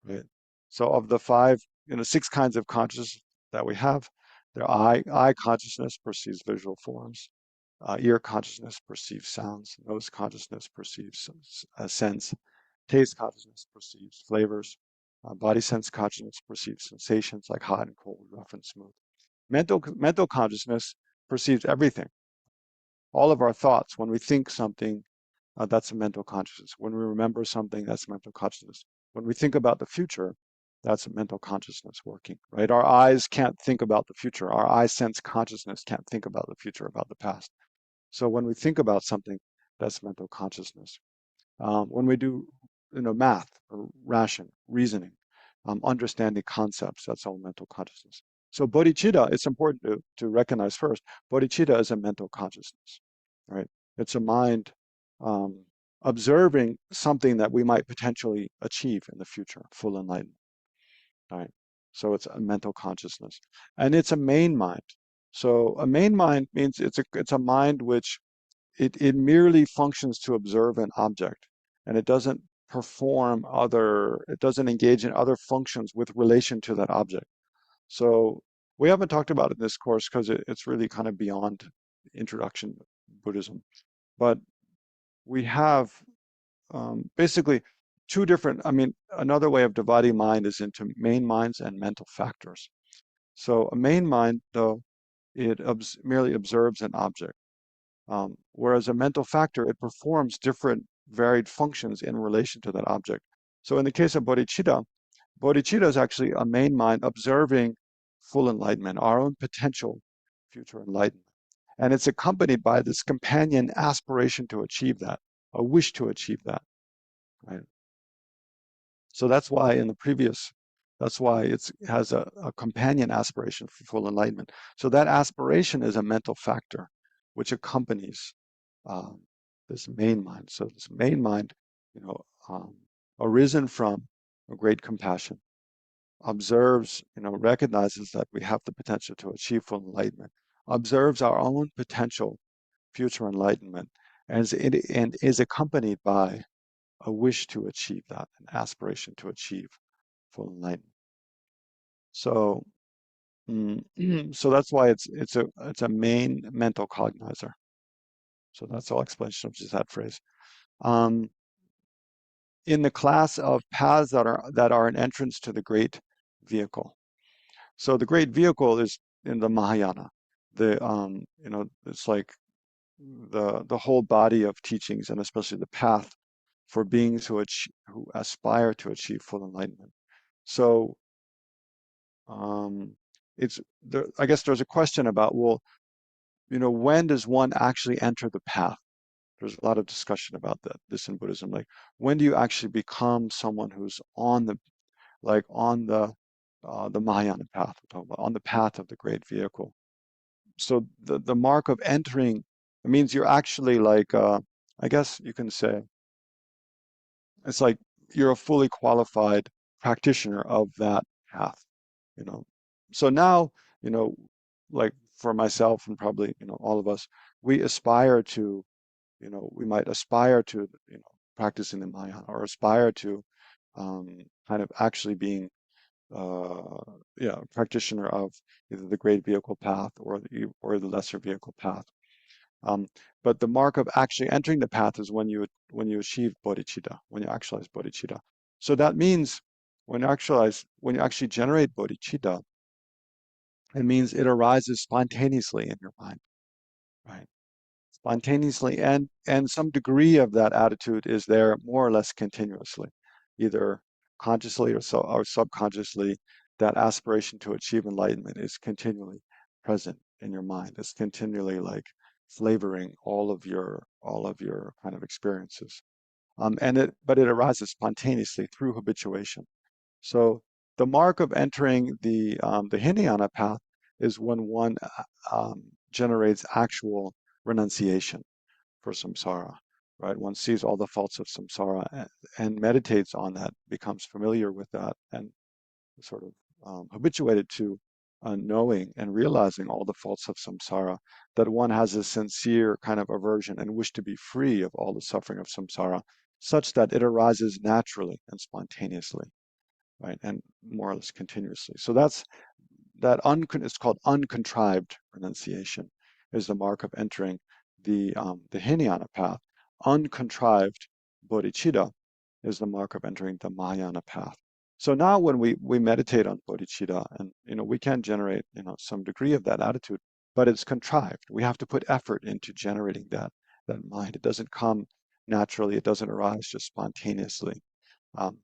right. So of the 5, 6 kinds of consciousness that we have, the eye consciousness perceives visual forms, ear consciousness perceives sounds, nose consciousness perceives sense, taste consciousness perceives flavors, body sense consciousness perceives sensations like hot and cold, rough and smooth. Mental consciousness perceives everything, all of our thoughts. When we think something, that's a mental consciousness. When we remember something, that's mental consciousness. When we think about the future, that's a mental consciousness working, right? Our eyes can't think about the future. Our eye sense consciousness can't think about the future, about the past. So when we think about something, that's mental consciousness. When we do, math or reasoning, understanding concepts, that's all mental consciousness. So bodhicitta, it's important to recognize first, bodhicitta is a mental consciousness, right? It's a mind um, observing something that we might potentially achieve in the future, full enlightenment, right? So it's a mental consciousness, and it's a main mind. So a main mind means it's a mind which it merely functions to observe an object, and it doesn't engage in other functions with relation to that object. So we haven't talked about it in this course because it's really kind of beyond introduction to Buddhism. But we have basically another way of dividing mind is into main minds and mental factors. So a main mind, though, merely observes an object. Whereas a mental factor, it performs different varied functions in relation to that object. So in the case of bodhicitta, bodhicitta is actually a main mind observing full enlightenment, our own potential future enlightenment. And it's accompanied by this companion aspiration to achieve that, a wish to achieve that, right? So that's why it has a companion aspiration for full enlightenment. So that aspiration is a mental factor which accompanies um, this main mind. So this main mind, you know, um, arisen from a great compassion, observes, recognizes that we have the potential to achieve full enlightenment, observes our own potential future enlightenment, and is accompanied by a wish to achieve that, an aspiration to achieve full enlightenment. So, so that's why it's a main mental cognizer. So that's all explanation of just that phrase. Um, in the class of paths that are an entrance to the great vehicle. So the great vehicle is in the Mahayana. It's like the whole body of teachings, and especially the path for beings who aspire to achieve full enlightenment. So it's there. I guess there's a question about, well, when does one actually enter the path? There's a lot of discussion about this in Buddhism. Like, when do you actually become someone who's on the Mahayana path, on the path of the great vehicle? So the mark of entering, it means you're actually like, I guess you can say, it's like you're a fully qualified practitioner of that path, you know. So now, you know, like for myself and probably, all of us, we aspire to, we might aspire to, practicing the Mahayana, or aspire to kind of actually being, yeah, a practitioner of either the great vehicle path or the lesser vehicle path. Um, but the mark of actually entering the path is when you achieve bodhicitta, when you actualize bodhicitta. So that means when you actually generate bodhicitta, it means it arises spontaneously in your mind, right? Spontaneously, and some degree of that attitude is there more or less continuously, either consciously or subconsciously. That aspiration to achieve enlightenment is continually present in your mind. It's continually like flavoring all of your kind of experiences. But it arises spontaneously through habituation. So the mark of entering the Hinayana path is when one generates actual renunciation for samsara, right? One sees all the faults of samsara and meditates on that, becomes familiar with that, and sort of habituated to knowing and realizing all the faults of samsara, that one has a sincere kind of aversion and wish to be free of all the suffering of samsara, such that it arises naturally and spontaneously, right? And more or less continuously. So it's called uncontrived renunciation, is the mark of entering the Hinayana path. Uncontrived bodhicitta is the mark of entering the Mahayana path. So now when we meditate on bodhicitta, and we can generate some degree of that attitude, but it's contrived. We have to put effort into generating that mind. It doesn't come naturally. It doesn't arise just spontaneously. Um,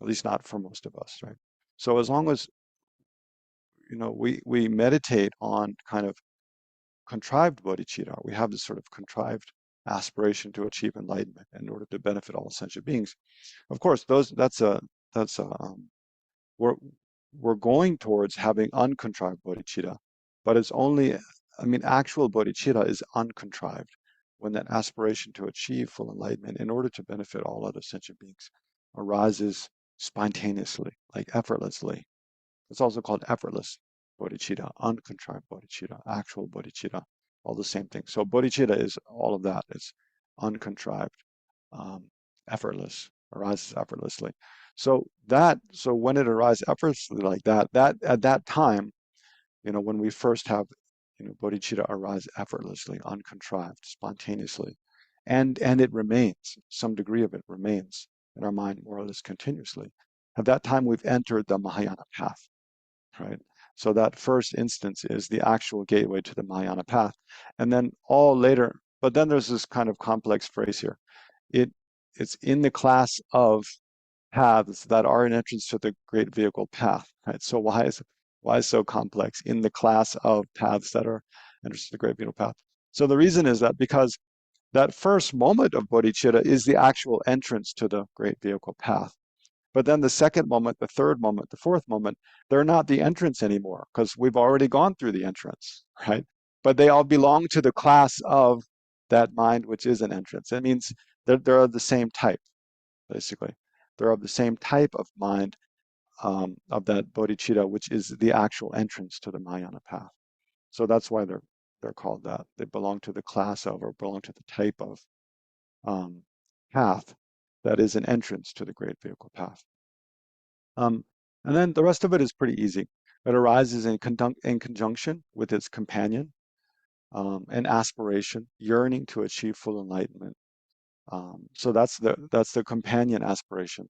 at least not for most of us, right? So as long as we meditate on kind of contrived bodhicitta, we have this sort of contrived aspiration to achieve enlightenment in order to benefit all sentient beings. Of course, that's we're we're going towards having uncontrived bodhicitta, but it's only, I mean, actual bodhicitta is uncontrived when that aspiration to achieve full enlightenment in order to benefit all other sentient beings arises spontaneously, like effortlessly. It's also called effortless bodhicitta, uncontrived bodhicitta, actual bodhicitta, all the same thing. So bodhicitta is all of that. It's uncontrived, um, effortless, arises effortlessly. So when it arises effortlessly like that, that at that time, when we first have, bodhicitta arise effortlessly, uncontrived, spontaneously, and it remains, some degree of it remains in our mind more or less continuously. At that time, we've entered the Mahayana path, right? So that first instance is the actual gateway to the Mahayana path. And then all later, but then there's this kind of complex phrase here. It it's in the class of paths that are an entrance to the great vehicle path, right? So why is so complex? In the class of paths that are entrance to the great vehicle path. So the reason is that because that first moment of bodhicitta is the actual entrance to the great vehicle path. But then the second moment, the third moment, the fourth moment, they're not the entrance anymore because we've already gone through the entrance, right? But they all belong to the class of that mind, which is an entrance. It means they're of the same type, basically. They're of the same type of mind, of that bodhicitta, which is the actual entrance to the Mahayana path. So that's why they're called that. They belong to the class of, or belong to the type of, um, path that is an entrance to the great vehicle path. Um, and then the rest of it is pretty easy. It arises in conjunction with its companion, an aspiration, yearning to achieve full enlightenment. So that's the companion aspiration,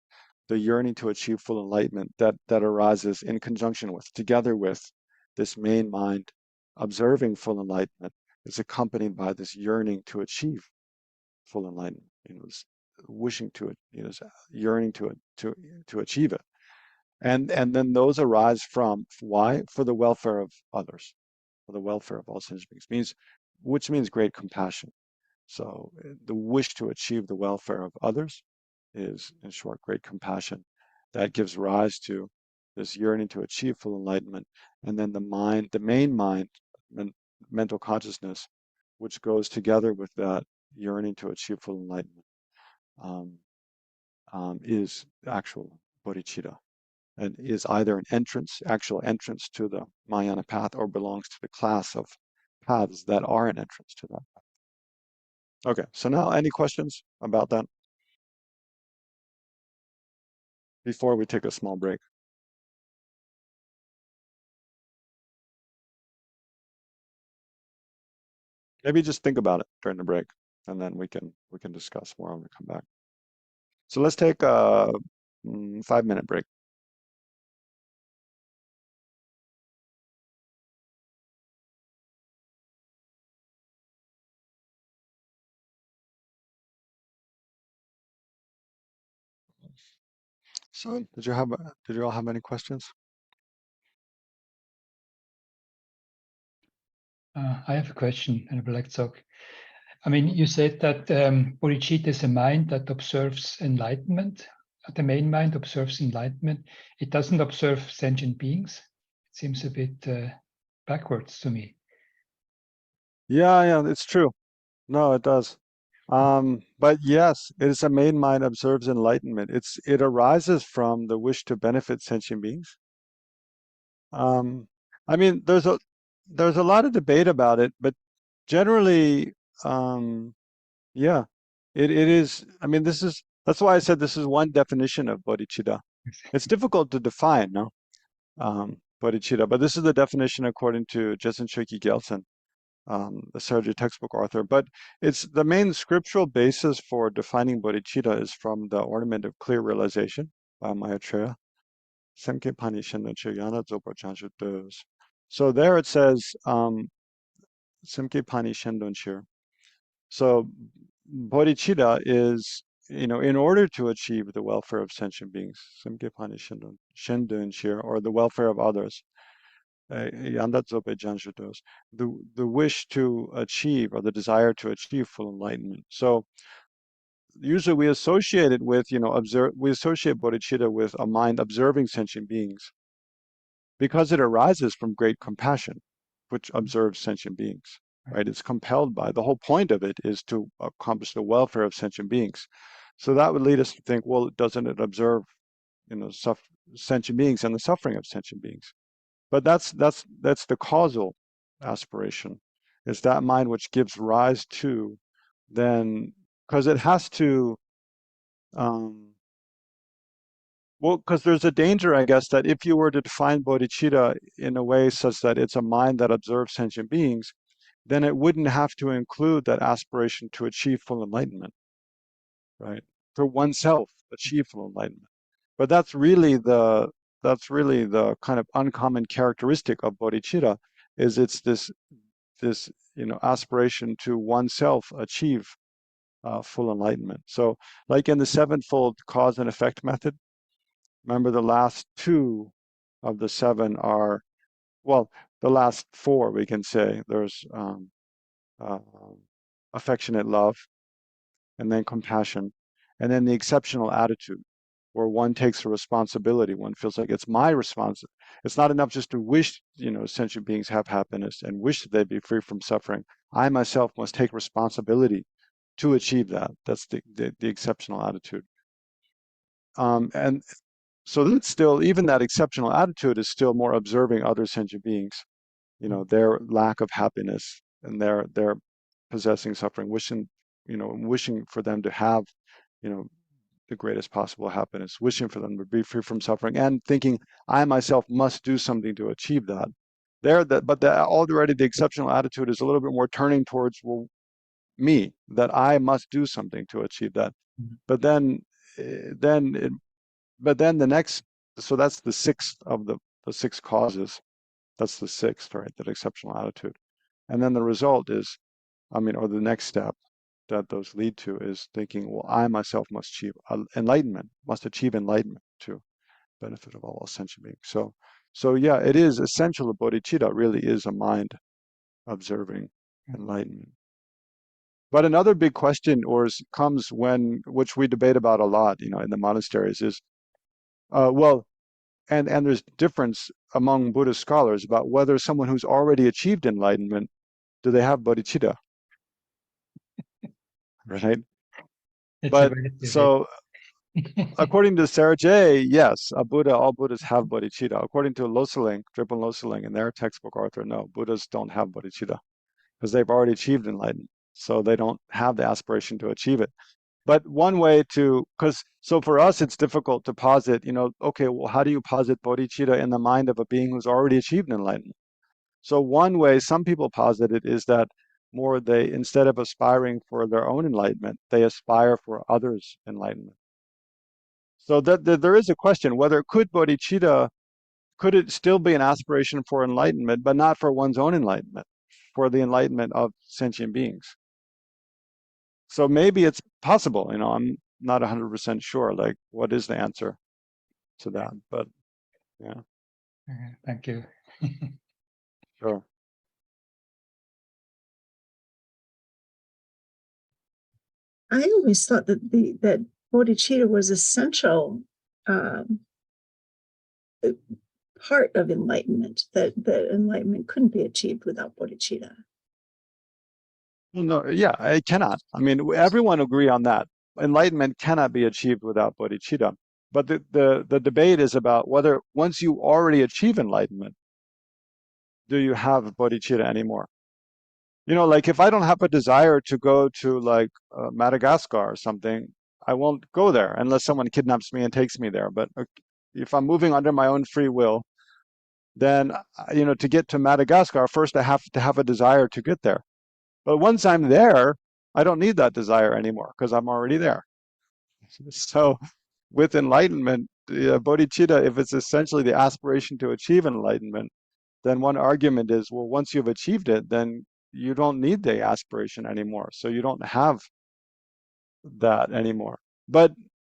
the yearning to achieve full enlightenment that arises in conjunction with, together with this main mind observing full enlightenment. Is accompanied by this yearning to achieve full enlightenment. This wishing to it, yearning to achieve it. And then those arise from why? For the welfare of others, for the welfare of all sentient beings, which means great compassion. So the wish to achieve the welfare of others is, in short, great compassion. That gives rise to this yearning to achieve full enlightenment. And then the mind, the main mind, mental consciousness, which goes together with that yearning to achieve full enlightenment, um, is actual bodhicitta, and is either an actual entrance to the Mahayana path, or belongs to the class of paths that are an entrance to that. Okay, so now any questions about that before we take a small break? Maybe just think about it during the break, and then we can discuss more when we come back. So let's take a 5-minute break. So, did you all have any questions? I have a question and I would like to talk. I mean, you said that bodhicitta is a mind that observes enlightenment. The main mind observes enlightenment. It doesn't observe sentient beings. It seems a bit backwards to me. Yeah, yeah, it's true. No, it does. But yes, it is a main mind observes enlightenment. It arises from the wish to benefit sentient beings. Um, I mean, there's a lot of debate about it, but generally, um, yeah, it is. I mean, that's why I said this is one definition of bodhicitta. It's difficult to define, no, bodhicitta, but this is the definition according to Jessen Shoki Gyaltsen, the Sarja textbook author. But it's the main scriptural basis for defining bodhicitta is from the Ornament of Clear Realization by Maitreya. Semke Pani Shinran Yana Zopa Chanshu Dos. So there it says, Semke Pani Shendon Shir. So bodhicitta is, in order to achieve the welfare of sentient beings, Semke Pani Shendon Shir, or the welfare of others, Yanda Zope Chanshu Dos, the wish to achieve or the desire to achieve full enlightenment. So usually we associate it with, we associate bodhicitta with a mind observing sentient beings, because it arises from great compassion, which observes sentient beings, right? It's compelled by, the whole point of it is to accomplish the welfare of sentient beings. So that would lead us to think, well, doesn't it observe, sentient beings and the suffering of sentient beings? But that's the causal aspiration. It's that mind which gives rise to, then, because it has to, um, well, because there's a danger, I guess, that if you were to define bodhicitta in a way such that it's a mind that observes sentient beings, then it wouldn't have to include that aspiration to achieve full enlightenment, right? For oneself, achieve full enlightenment. But that's really the kind of uncommon characteristic of bodhicitta, is it's this aspiration to oneself achieve full enlightenment. So, like in the sevenfold cause and effect method, remember, the last two of the seven are, well, the last four, we can say. There's uh, affectionate love, and then compassion, and then the exceptional attitude, where one takes a responsibility. One feels like it's my responsibility. It's not enough just to wish, sentient beings have happiness and wish that they be free from suffering. I myself must take responsibility to achieve that. That's the exceptional attitude. And so that's still, even that exceptional attitude is still more observing other sentient beings, their lack of happiness and their possessing suffering, wishing for them to have, you know, the greatest possible happiness, wishing for them to be free from suffering, and thinking, I myself must do something to achieve that. Already the exceptional attitude is a little bit more turning towards, well, me, that I must do something to achieve that. But then it but then the next, so that's the sixth of the six causes. That's the sixth, right? That exceptional attitude. And then the result is, or the next step that those lead to is thinking, well, I myself must achieve enlightenment, must achieve enlightenment to benefit of all sentient beings. So yeah, it is essential that bodhicitta really is a mind observing enlightenment. But another big question comes which we debate about a lot, in the monasteries is, well, and there's difference among Buddhist scholars about whether someone who's already achieved enlightenment, do they have bodhicitta, right? It's a But relative. so according to Sarah J, yes, all Buddhas have bodhicitta. According to Loseling, Dripon Loseling, in their textbook, Arthur, no, Buddhas don't have bodhicitta because they've already achieved enlightenment. So they don't have the aspiration to achieve it. But one way so for us, it's difficult to posit, okay, well, how do you posit bodhicitta in the mind of a being who's already achieved enlightenment? So one way some people posit it is that instead of aspiring for their own enlightenment, they aspire for others' enlightenment. So that there is a question whether could it still be an aspiration for enlightenment, but not for one's own enlightenment, for the enlightenment of sentient beings. So maybe it's possible, I'm not 100% sure, like, what is the answer? to that. But yeah, Thank you. sure. I always thought that that bodhicitta was essential um, part of enlightenment. That enlightenment couldn't be achieved without bodhicitta. Well, no, yeah, it cannot. I mean, everyone agree on that. Enlightenment cannot be achieved without bodhicitta. But the debate is about whether once you already achieve enlightenment, do you have bodhicitta anymore? You know, like if I don't have a desire to go to like Madagascar or something, I won't go there unless someone kidnaps me and takes me there. But if I'm moving under my own free will, then, you know, to get to Madagascar, first I have to have a desire to get there. But once I'm there, I don't need that desire anymore because I'm already there. So with enlightenment, bodhicitta, if it's essentially the aspiration to achieve enlightenment, then one argument is, well, once you've achieved it, then you don't need the aspiration anymore. So you don't have that anymore. But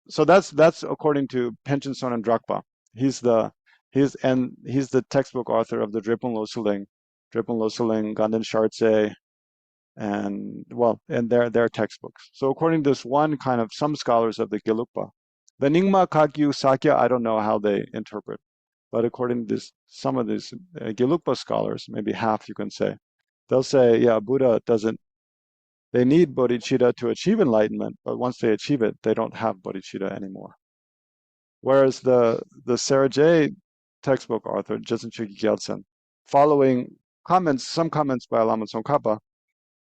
so that's according to Panchen Sonam Drakpa. He's the he's the textbook author of the Dripung Loseling, Ganden Shartse, and well, and their textbooks. So according to this one kind of some scholars of the Gelugpa, the Nyingma Kagyu Sakya, I don't know how they interpret, but according to this, some of these Gelugpa scholars, maybe half you can say, they'll say, yeah, Buddha doesn't. They need bodhicitta to achieve enlightenment, but once they achieve it, they don't have bodhicitta anymore. Whereas the Sergei textbook author, Jetsunchuki Gyaltsen, following comments, some comments by Lama Tsongkhapa,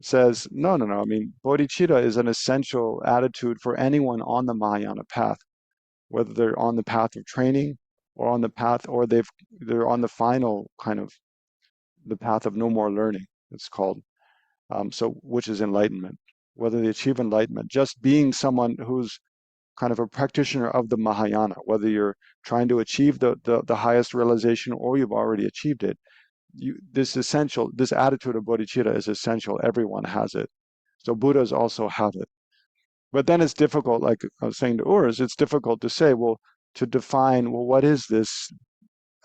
says, no, no, no. I mean, bodhicitta is an essential attitude for anyone on the Mahayana path, whether they're on the path of training or on the path, or they're on the final kind of the path of no more learning. It's called so, which is enlightenment. Whether they achieve enlightenment, just being someone who's kind of a practitioner of the Mahayana, whether you're trying to achieve the highest realization or you've already achieved it, this attitude of bodhicitta is essential. Everyone has it. So Buddhas also have it. But then it's difficult, like I was saying to Urs, it's difficult to say, well, to define, well, what is this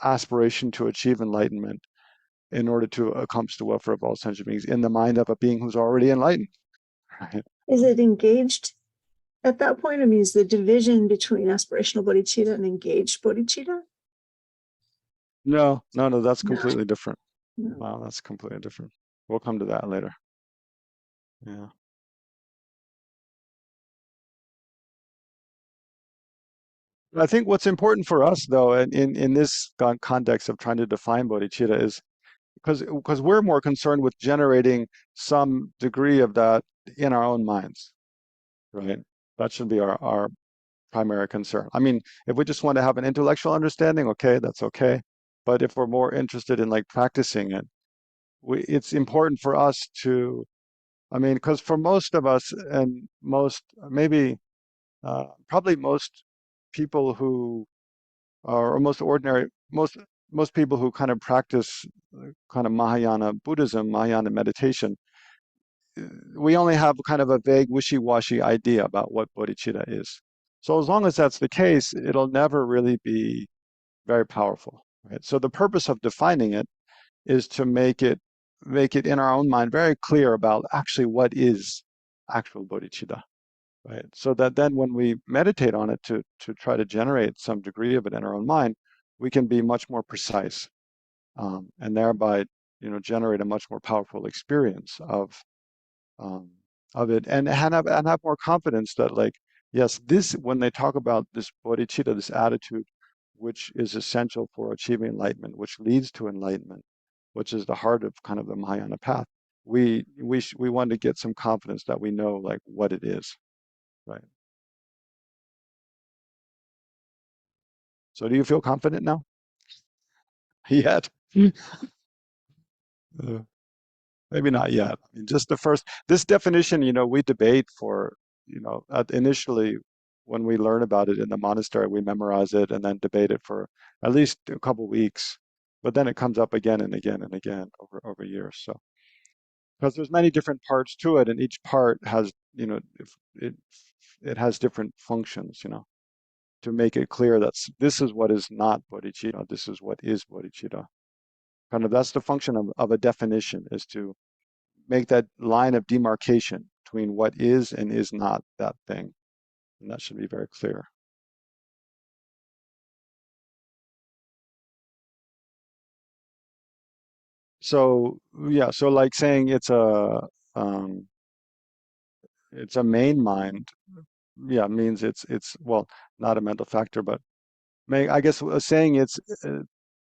aspiration to achieve enlightenment in order to accomplish the welfare of all sentient beings in the mind of a being who's already enlightened? Right? Is it engaged at that point? I mean, is the division between aspirational bodhicitta and engaged bodhicitta? No, no, no, that's No, completely different. no. Wow, that's completely different. We'll come to that later. Yeah. I think what's important for us, though, in this context of trying to define bodhicitta, is because we're more concerned with generating some degree of that in our own minds, right? That should be our primary concern. I mean, if we just want to have an intellectual understanding, okay, that's okay. But if we're more interested in like practicing it, it's important for us to, I mean, because for most of us and most, maybe, probably most people who are, or most ordinary, most people who kind of practice kind of Mahayana Buddhism, Mahayana meditation, we only have kind of a vague, wishy-washy idea about what bodhicitta is. So as long as that's the case, it'll never really be very powerful, right? So the purpose of defining it is to make it in our own mind very clear about actually what is actual bodhicitta, right? So that then when we meditate on it to try to generate some degree of it in our own mind, we can be much more precise, and thereby, generate a much more powerful experience um, of it, and have more confidence that, like, yes, this, when they talk about this bodhicitta, this attitude, which is essential for achieving enlightenment, which leads to enlightenment, which is the heart of kind of the Mahayana path, we want to get some confidence that we know like what it is, right? So do you feel confident now? Yet? Uh, Maybe not yet. I mean, just the first, this definition, we debate for, initially when we learn about it in the monastery, we memorize it and then debate it for at least a couple weeks. But then it comes up again and again and again over years. So, because there's many different parts to it, and each part has, if it has different functions. to make it clear that this is what is not bodhicitta, this is what is bodhicitta. Kind of that's the function of a definition, is to make that line of demarcation between what is and is not that thing. And that should be very clear. So yeah, so like saying um, it's a main mind, yeah, means it's well, not a mental factor, but I guess saying it's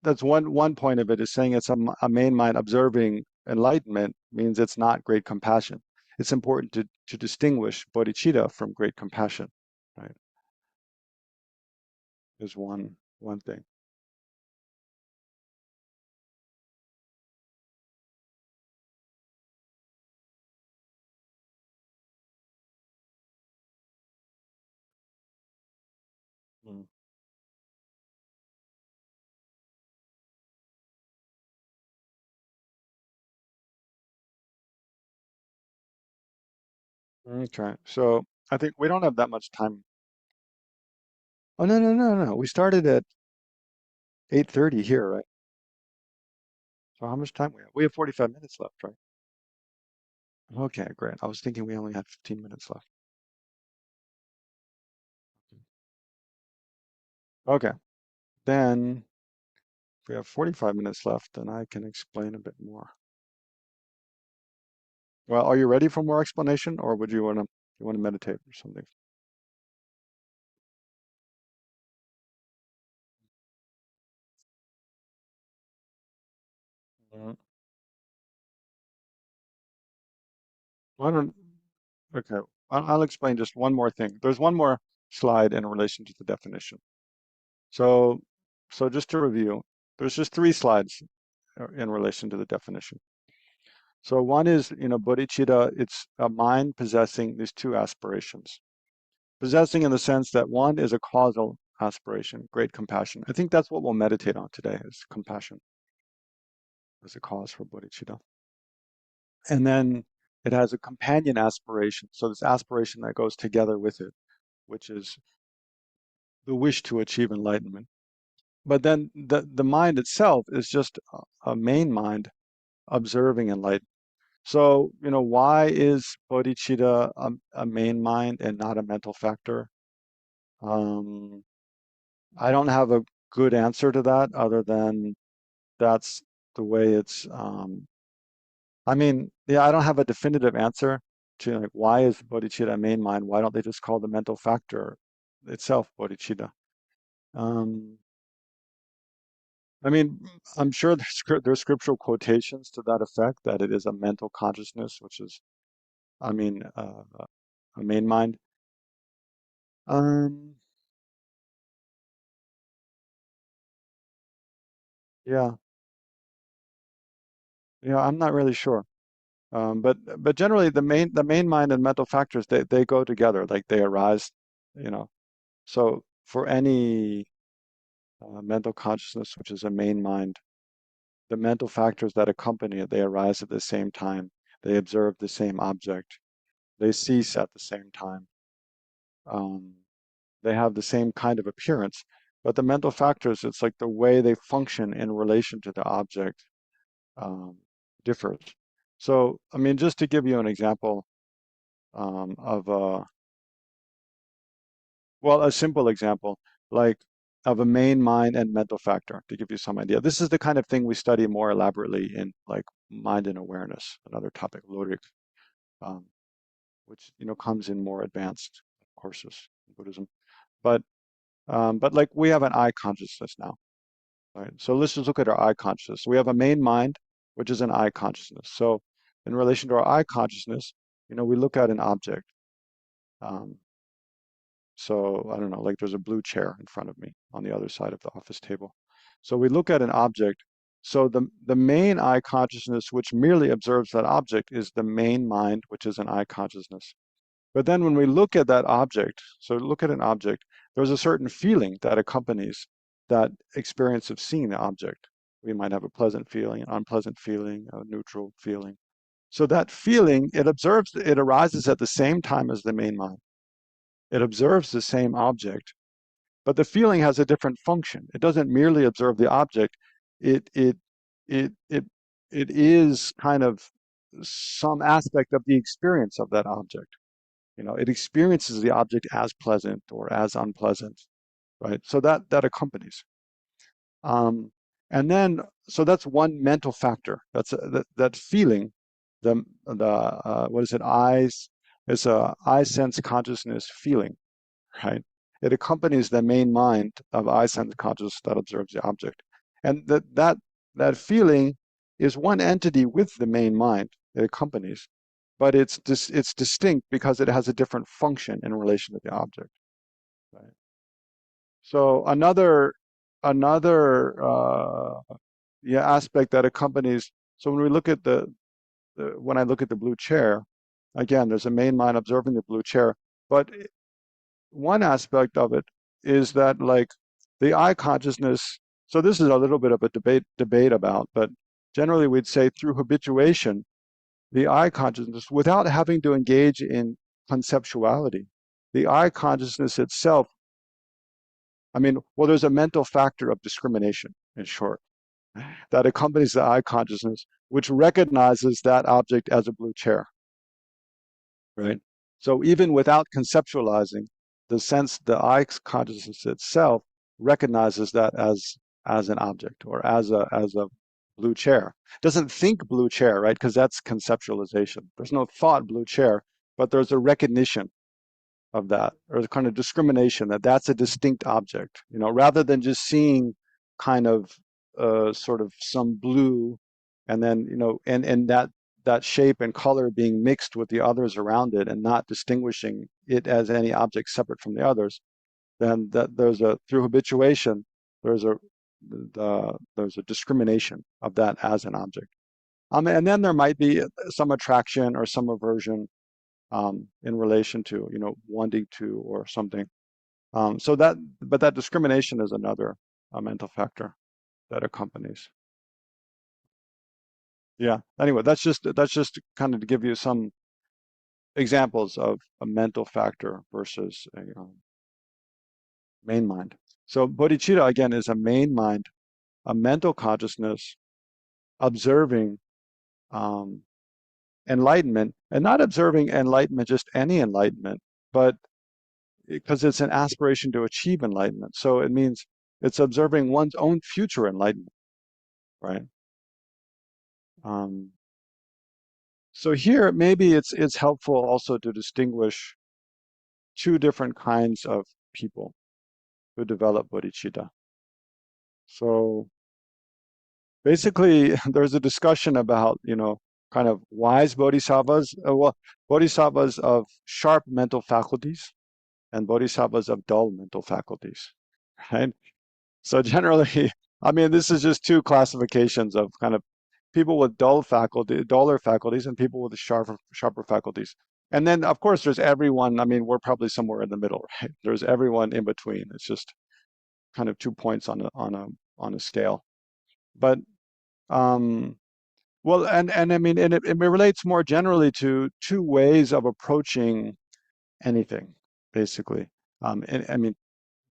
that's one point of it, is saying it's a main mind observing enlightenment means it's not great compassion. It's important to distinguish bodhicitta from great compassion, right? Is one thing. Mm. Okay, so I think we don't have that much time. Oh no no no no! We started at 8:30 here, right? So how much time we have? We have 45 minutes left, right? Okay, great. I was thinking we only had 15 minutes left. Okay, then if we have 45 minutes left, then I can explain a bit more. Well, are you ready for more explanation, or would you want to meditate or something? Mhm. I don't. Okay, I'll explain just one more thing. There's one more slide in relation to the definition. So, so just to review, there's just three slides in relation to the definition. So one is, bodhicitta, it's a mind possessing these two aspirations. Possessing in the sense that one is a causal aspiration, great compassion. I think that's what we'll meditate on today, is compassion as a cause for bodhicitta. And then it has a companion aspiration. So this aspiration that goes together with it, which is the wish to achieve enlightenment. But then the mind itself is just a main mind observing enlightenment. So, why is bodhicitta a main mind and not a mental factor? Um, I don't have a good answer to that, other than that's the way it's. I mean, yeah, I don't have a definitive answer to, like, why is bodhicitta a main mind? Why don't they just call the mental factor itself bodhicitta? Um, I mean, I'm sure there's scriptural quotations to that effect, that it is a mental consciousness, which is, I mean, a main mind. Um, yeah, yeah, I'm not really sure. But generally, the main mind and mental factors, they go together, like they arise, you know. So for any mental consciousness, which is a main mind, the mental factors that accompany it, they arise at the same time. They observe the same object. They cease at the same time. Um, they have the same kind of appearance. But the mental factors, it's like the way they function in relation to the object um, differs. So, I mean, just to give you an example of well, a simple example, like of a main mind and mental factor, to give you some idea. This is the kind of thing we study more elaborately in, like, mind and awareness, another topic, Lorik, um, which comes in more advanced courses in Buddhism. But like, we have an I consciousness now, right? So let's just look at our I consciousness. We have a main mind, which is an I consciousness. So in relation to our I consciousness, we look at an object. Um, So I don't know, like there's a blue chair in front of me on the other side of the office table. So we look at an object. So the main I consciousness, which merely observes that object, is the main mind, which is an I consciousness. But then when we look at that object, so look at an object, there's a certain feeling that accompanies that experience of seeing the object. We might have a pleasant feeling, an unpleasant feeling, a neutral feeling. So that feeling, it arises at the same time as the main mind. It observes the same object, but the feeling has a different function. It doesn't merely observe the object. It it it it it is kind of some aspect of the experience of that object. It experiences the object as pleasant or as unpleasant, right? So that accompanies. And then, so that's one mental factor. That's that feeling. The what is it? Eyes. It's a eye sense consciousness feeling, right? It accompanies the main mind of eye sense consciousness that observes the object, and that feeling is one entity with the main mind. It accompanies, but it's distinct because it has a different function in relation to the object, right? So another yeah, aspect that accompanies. So when we look at when I look at the blue chair, again, there's a main mind observing the blue chair, but one aspect of it is that, like, the eye consciousness. So this is a little bit of a debate about, but generally we'd say through habituation, the eye consciousness, without having to engage in conceptuality, the eye consciousness itself. I mean, well, there's a mental factor of discrimination, in short, that accompanies the eye consciousness, which recognizes that object as a blue chair, right? So even without conceptualizing, the eye consciousness itself recognizes that as an object or as a blue chair. Doesn't think blue chair, right? Because that's conceptualization. There's no thought blue chair, but there's a recognition of that, or the kind of discrimination that that's a distinct object, rather than just seeing kind of sort of some blue, and then and that shape and color being mixed with the others around it and not distinguishing it as any object separate from the others. Then that through habituation, there's a discrimination of that as an object. And then there might be some attraction or some aversion in relation to, wanting to or something. But that discrimination is another mental factor that accompanies. Yeah. Anyway, that's just kind of to give you some examples of a mental factor versus a main mind. So bodhicitta, again, is a main mind, a mental consciousness observing enlightenment, and not observing enlightenment, just any enlightenment, but because it's an aspiration to achieve enlightenment. So it means it's observing one's own future enlightenment, right? So here, maybe it's helpful also to distinguish two different kinds of people who develop bodhicitta. So basically, there's a discussion about, kind of wise bodhisattvas, bodhisattvas of sharp mental faculties and bodhisattvas of dull mental faculties, right? So generally, I mean, this is just two classifications of kind of people with duller faculties and people with sharper faculties. And then, of course, there's everyone. I mean, we're probably somewhere in the middle, right? There's everyone in between. It's just kind of 2 points on a scale. But well, and I mean, and it relates more generally to two ways of approaching anything, basically. And I mean,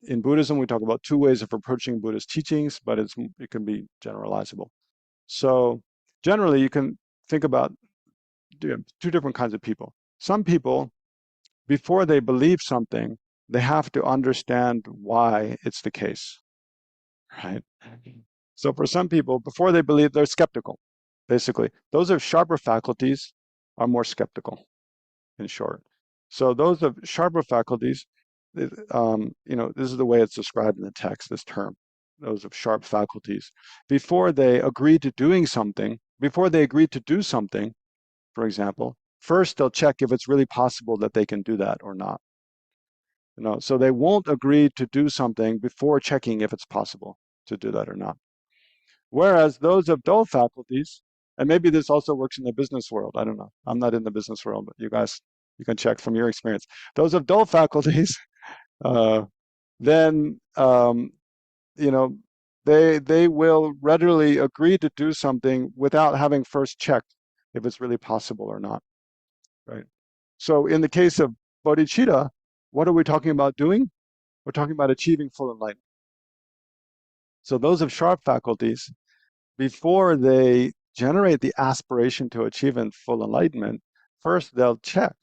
in Buddhism, we talk about two ways of approaching Buddhist teachings, but it can be generalizable. So generally, you can think about two different kinds of people. Some people, before they believe something, they have to understand why it's the case, right? So for some people, before they believe, they're skeptical, basically. Those of sharper faculties are more skeptical, in short. So those of sharper faculties, this is the way it's described in the text, this term, those of sharp faculties. Before they agree to do something, for example, first they'll check if it's really possible that they can do that or not. So they won't agree to do something before checking if it's possible to do that or not. Whereas those of dull faculties, and maybe this also works in the business world, I don't know. I'm not in the business world, but you guys, you can check from your experience. Those of dull faculties, then they will readily agree to do something without having first checked if it's really possible or not, right? So in the case of bodhicitta, what are we talking about doing? We're talking about achieving full enlightenment. So those of sharp faculties, before they generate the aspiration to achieve full enlightenment, first they'll check,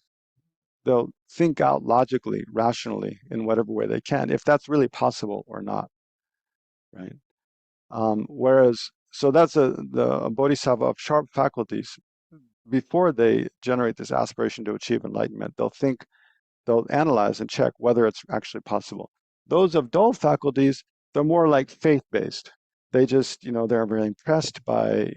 they'll think out logically, rationally, in whatever way they can, if that's really possible or not, right? So that's the bodhisattva of sharp faculties. Before they generate this aspiration to achieve enlightenment, they'll analyze and check whether it's actually possible. Those of dull faculties, they're more like faith-based. They just, they're very impressed by,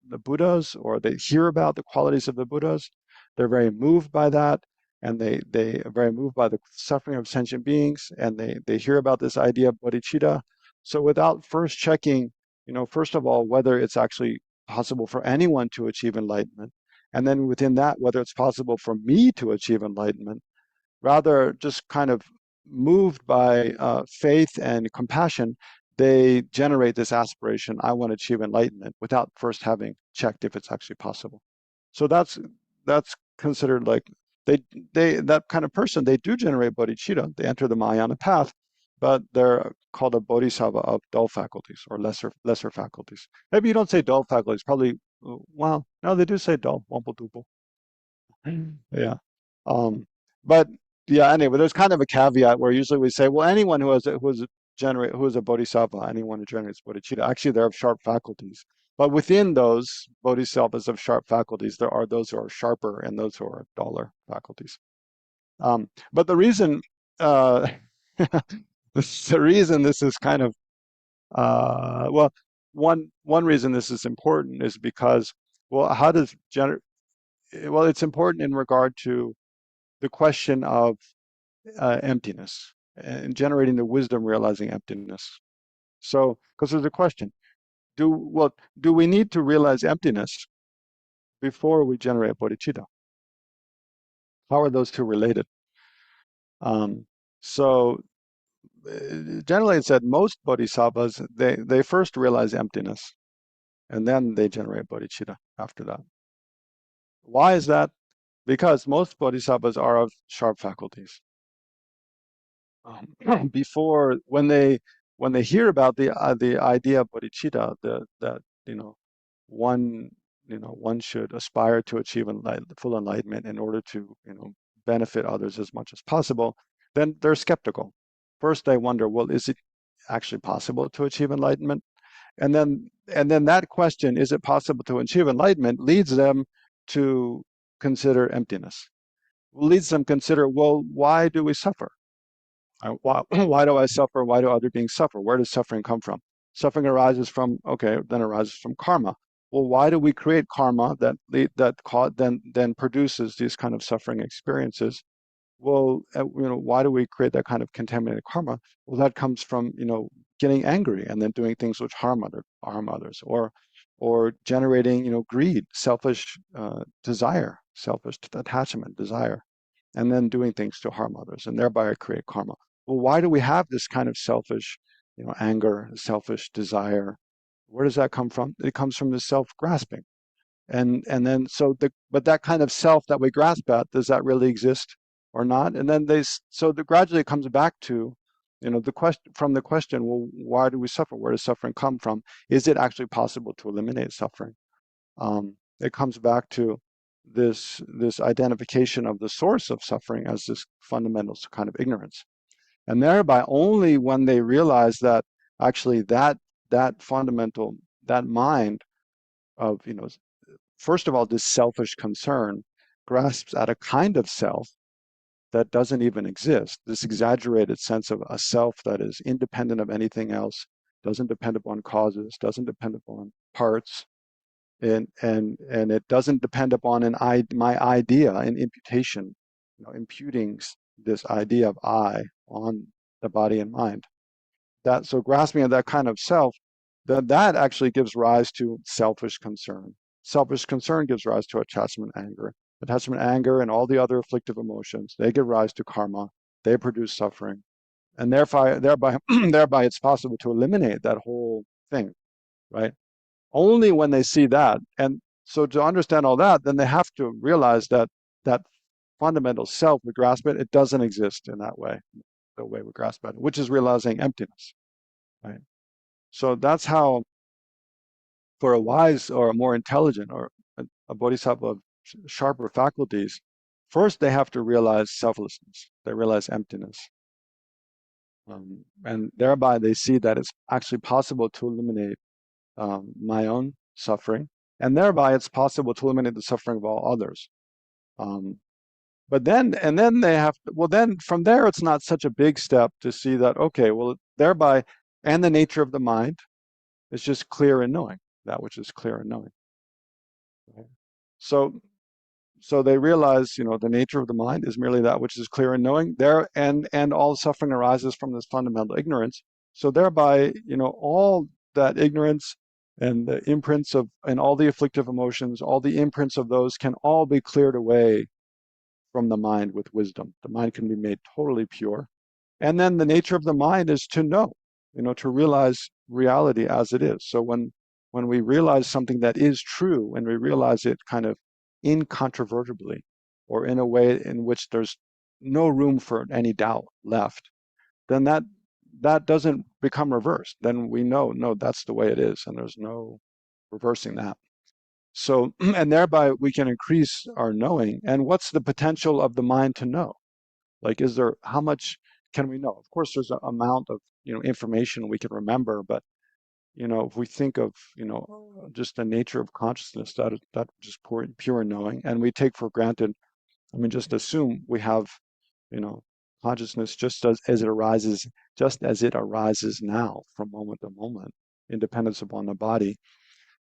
the Buddhas, or they hear about the qualities of the Buddhas. They're very moved by that, and they are very moved by the suffering of sentient beings, and they hear about this idea of bodhicitta. So without first checking, first of all, whether it's actually possible for anyone to achieve enlightenment, and then within that, whether it's possible for me to achieve enlightenment, rather just kind of moved by faith and compassion, they generate this aspiration, I want to achieve enlightenment, without first having checked if it's actually possible. So that's considered like, that kind of person, they do generate bodhicitta, they enter the Mahayana path, but they're called a bodhisattva of dull faculties, or lesser faculties. Maybe you don't say dull faculties, probably, well, no, they do say dull, wumple duple. Yeah. But yeah, anyway, there's kind of a caveat where usually we say, well, anyone who is a bodhisattva, anyone who generates bodhicitta, actually they're of sharp faculties. But within those bodhisattvas of sharp faculties, there are those who are sharper and those who are duller faculties. But the reason, the reason this is kind of, well, one reason this is important is because, well, it's important in regard to the question of emptiness and generating the wisdom realizing emptiness. So, because there's a question, do we need to realize emptiness before we generate bodhicitta? How are those two related? So generally it's said most bodhisattvas, they first realize emptiness and then they generate bodhicitta after that. Why is that? Because most bodhisattvas are of sharp faculties. Before, when they hear about the idea of bodhicitta, that one should aspire to achieve full enlightenment in order to benefit others as much as possible, then they're skeptical. First, they wonder, well, is it actually possible to achieve enlightenment? And then that question, is it possible to achieve enlightenment, leads them to consider emptiness. Leads them consider, well, why do we suffer? Why do I suffer? Why do other beings suffer? Where does suffering come from? Suffering arises from, arises from karma. Well, why do we create karma then produces these kind of suffering experiences? Well, why do we create that kind of contaminated karma? Well, that comes from, getting angry and then doing things which harm others, or generating, greed, selfish desire, selfish attachment, desire, and then doing things to harm others, and thereby create karma. Well, why do we have this kind of selfish, anger, selfish desire? Where does that come from? It comes from the self-grasping. And then but that kind of self that we grasp at, does that really exist or not? And then gradually it comes back to, the question, well, why do we suffer? Where does suffering come from? Is it actually possible to eliminate suffering? It comes back to this identification of the source of suffering as this fundamental kind of ignorance. And thereby, only when they realize that actually that fundamental, that mind of, first of all, this selfish concern grasps at a kind of self that doesn't even exist, this exaggerated sense of a self that is independent of anything else, doesn't depend upon causes, doesn't depend upon parts, and it doesn't depend upon my idea, an imputation, imputing this idea of I on the body and mind. So grasping at that kind of self, that actually gives rise to selfish concern. Selfish concern gives rise to attachment, anger. Attachment, anger, and all the other afflictive emotions, they give rise to karma. They produce suffering, and thereby it's possible to eliminate that whole thing, right? Only when they see that. And so to understand all that, then they have to realize that fundamental self, we grasp it, it doesn't exist in that way. the way we grasp at it, which is realizing emptiness, right? So that's how, for a wise or a more intelligent or a bodhisattva of sharper faculties, first they have to realize selflessness. They realize emptiness. And thereby they see that it's actually possible to eliminate my own suffering, and thereby it's possible to eliminate the suffering of all others. But then they have to, well, then from there, it's not such a big step to see that, okay, well, thereby, and the nature of the mind is just clear in knowing that which is clear in knowing. Right? So, so they realize, the nature of the mind is merely that which is clear in knowing there, and all suffering arises from this fundamental ignorance. So thereby, all that ignorance and the imprints of, and all the afflictive emotions, all the imprints of those can all be cleared away from the mind with wisdom. The mind can be made totally pure. And then the nature of the mind is to know, to realize reality as it is. So when we realize something that is true, and we realize it kind of incontrovertibly, or in a way in which there's no room for any doubt left, then that doesn't become reversed. Then we know, no, that's the way it is, and there's no reversing that. So, and thereby we can increase our knowing. And what's the potential of the mind to know? Like, how much can we know? Of course, there's an amount of, information we can remember, but, if we think of, just the nature of consciousness, that just pure knowing, and we take for granted, just assume we have, consciousness just as it arises, now from moment to moment, independence upon the body,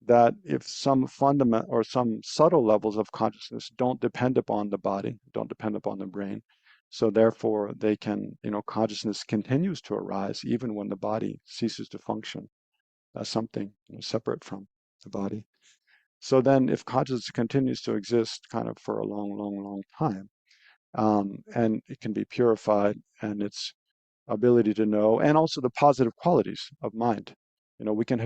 that if some fundamental or some subtle levels of consciousness don't depend upon the body, don't depend upon the brain, so therefore they can, consciousness continues to arise even when the body ceases to function as something, separate from the body. So then if consciousness continues to exist kind of for a long, long, long time, and it can be purified, and its ability to know, and also the positive qualities of mind. We can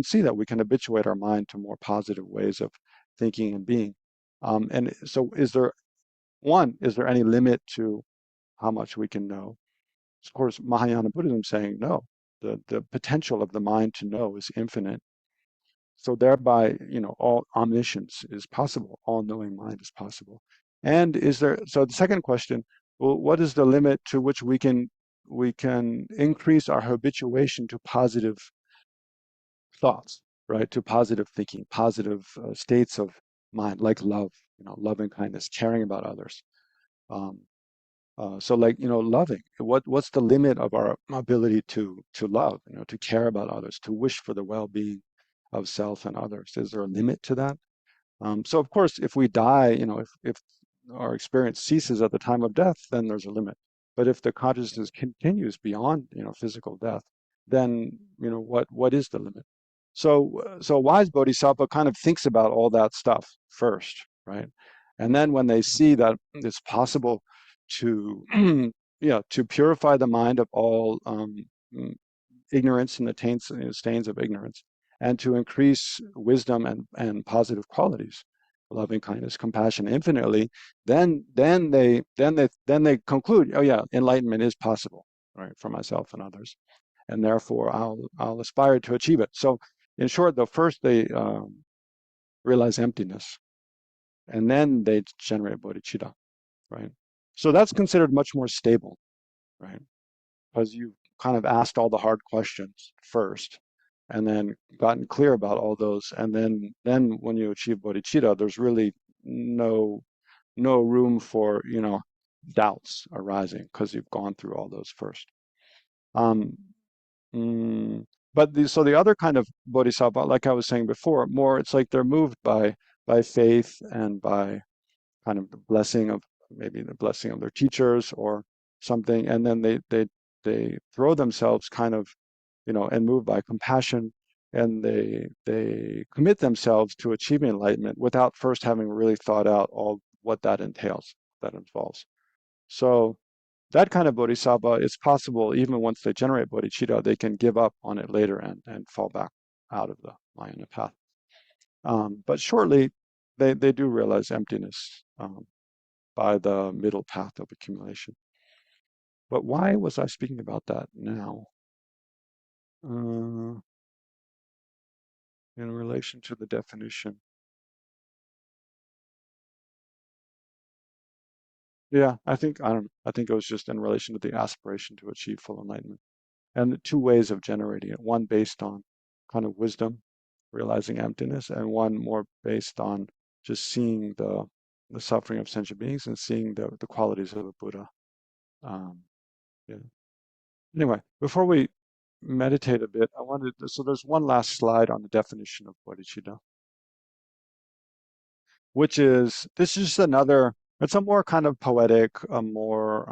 see that we can habituate our mind to more positive ways of thinking and being. And so is there any limit to how much we can know? Of course, Mahayana Buddhism saying no. The potential of the mind to know is infinite. So thereby, all omniscience is possible, all knowing mind is possible. And so the second question, well, what is the limit to which we can increase our habituation to positive thoughts, right? To positive thinking, positive states of mind, like love, loving kindness, caring about others. So like, loving, what's the limit of our ability to love, to care about others, to wish for the well-being of self and others? Is there a limit to that? So of course, if we die, if our experience ceases at the time of death, then there's a limit. But if the consciousness continues beyond, physical death, then, what is the limit? So wise bodhisattva kind of thinks about all that stuff first, right? And then when they see that it's possible to, to purify the mind of all ignorance and the taints and stains of ignorance, and to increase wisdom and positive qualities, loving kindness, compassion infinitely, then they conclude, oh yeah, enlightenment is possible, right, for myself and others, and therefore I'll aspire to achieve it. So in short, though, first they realize emptiness, and then they generate bodhicitta, right? So that's considered much more stable, right? Because you've kind of asked all the hard questions first, and then gotten clear about all those, and then when you achieve bodhicitta, there's really no room for doubts arising, because you've gone through all those first. Um, but so the other kind of bodhisattva, like I was saying before, more it's like they're moved by faith and by kind of the blessing of, maybe the blessing of their teachers or something, and then they throw themselves kind of, and moved by compassion, and they commit themselves to achieving enlightenment without first having really thought out all what that entails, that involves. So that kind of bodhisattva, it's possible even once they generate bodhicitta, they can give up on it later and fall back out of the Mahayana path. But shortly, they do realize emptiness by the middle path of accumulation. But why was I speaking about that now? In relation to the definition. Yeah, I think, I don't know, I think it was just in relation to the aspiration to achieve full enlightenment. And the two ways of generating it, one based on kind of wisdom, realizing emptiness, and one more based on just seeing the suffering of sentient beings and seeing the qualities of a Buddha. Um, yeah. Anyway, before we meditate a bit, I wanted so there's one last slide on the definition of bodhicitta, which is this is just another. It's a more kind of poetic, a more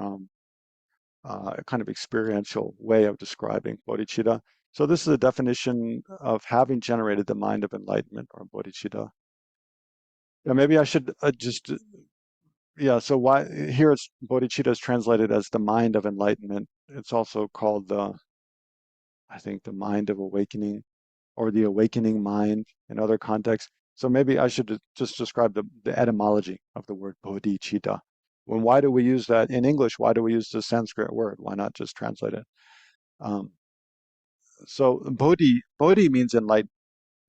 kind of experiential way of describing bodhicitta. So this is a definition of having generated the mind of enlightenment or bodhicitta. Yeah, maybe I should just yeah. So why here it's bodhicitta is translated as the mind of enlightenment. It's also called I think the mind of awakening or the awakening mind in other contexts. So maybe I should just describe the etymology of the word bodhicitta. Why do we use that in English? Why do we use the Sanskrit word? Why not just translate it? Um, so bodhi means enlightened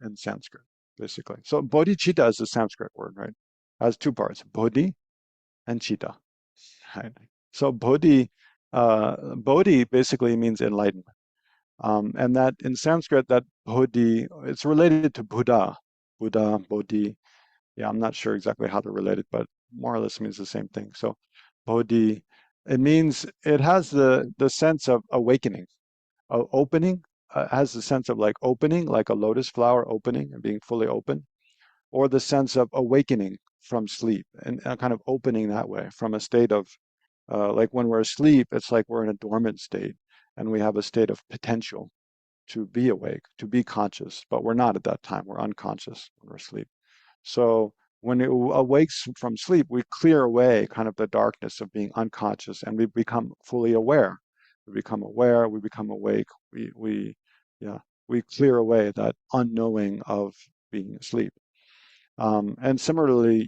in Sanskrit, basically. So bodhicitta is a Sanskrit word, right? It has two parts, bodhi and chitta. Right? So bodhi basically means enlightenment. And that in Sanskrit, that bodhi, it's related to Buddha, bodhi. Yeah, I'm not sure exactly how they're related, but more or less means the same thing. So bodhi, it means it has the sense of awakening, opening, has the sense of like opening, like a lotus flower opening and being fully open, or the sense of awakening from sleep and kind of opening that way from a state of like when we're asleep, it's like we're in a dormant state and we have a state of potential to be awake, to be conscious, but we're not at that time. We're unconscious when we're asleep. So when it awakes from sleep, we clear away kind of the darkness of being unconscious and we become fully aware. We become aware, we become awake, yeah, we clear away that unknowing of being asleep. And similarly,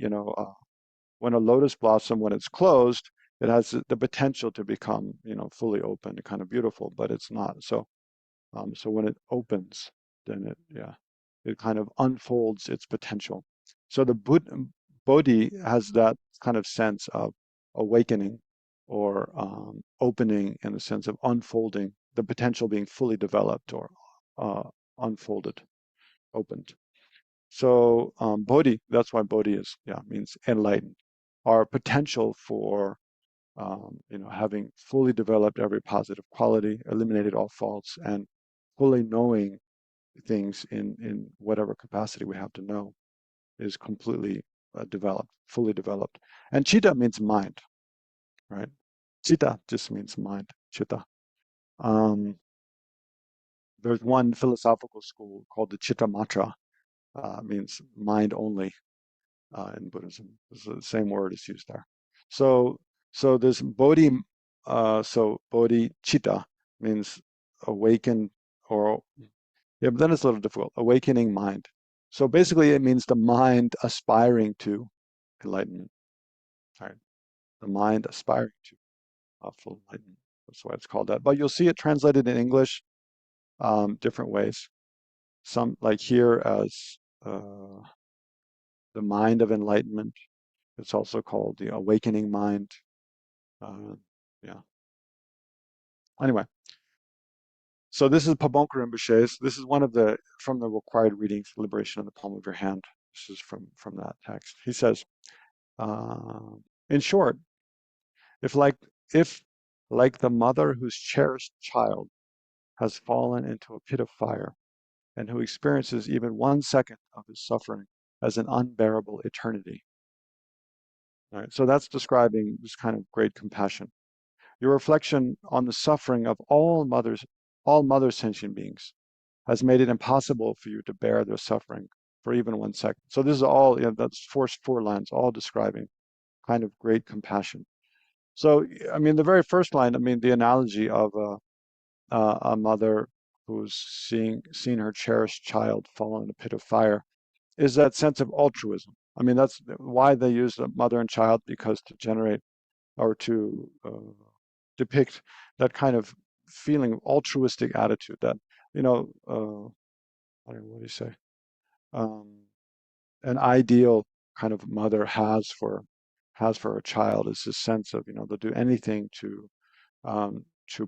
when a lotus blossom, when it's closed, it has the potential to become, fully open and kind of beautiful, but it's not. So when it opens, then it kind of unfolds its potential. So the Bodhi has that kind of sense of awakening or opening in the sense of unfolding, the potential being fully developed or uh, unfolded, opened. So Bodhi, that's why Bodhi means enlightened. Our potential for having fully developed every positive quality, eliminated all faults, and fully knowing things in whatever capacity we have to know is completely developed, fully developed. And chitta means mind, right? Chitta just means mind, chitta. Um, there's one philosophical school called the Chitta Matra, means mind only in Buddhism. It's the same word is used there. So, so this bodhi, so bodhicitta means awakened or yeah, but then it's a little difficult. Awakening mind. So basically, it means the mind aspiring to enlightenment. Right? The mind aspiring to full enlightenment. That's why it's called that. But you'll see it translated in English different ways. Some like here as the mind of enlightenment. It's also called the awakening mind. Uh, yeah. Anyway, so this is Pabonka Rinpoche's. This is one of the from the required readings, Liberation in the Palm of Your Hand. This is from that text. He says, in short, if like if like the mother whose cherished child has fallen into a pit of fire and who experiences even 1 second of his suffering as an unbearable eternity. All right, so that's describing this kind of great compassion. Your reflection on the suffering of all mother sentient beings, has made it impossible for you to bear their suffering for even 1 second. So this is all, that's four lines, all describing kind of great compassion. So, I mean, the very first line, I mean, the analogy of a mother who's seeing her cherished child fall in a pit of fire is that sense of altruism. I mean, that's why they use the mother and child, because to generate or to depict that kind of feeling of altruistic attitude that, what do you say? Um, an ideal kind of mother has for a child is this sense of, they'll do anything to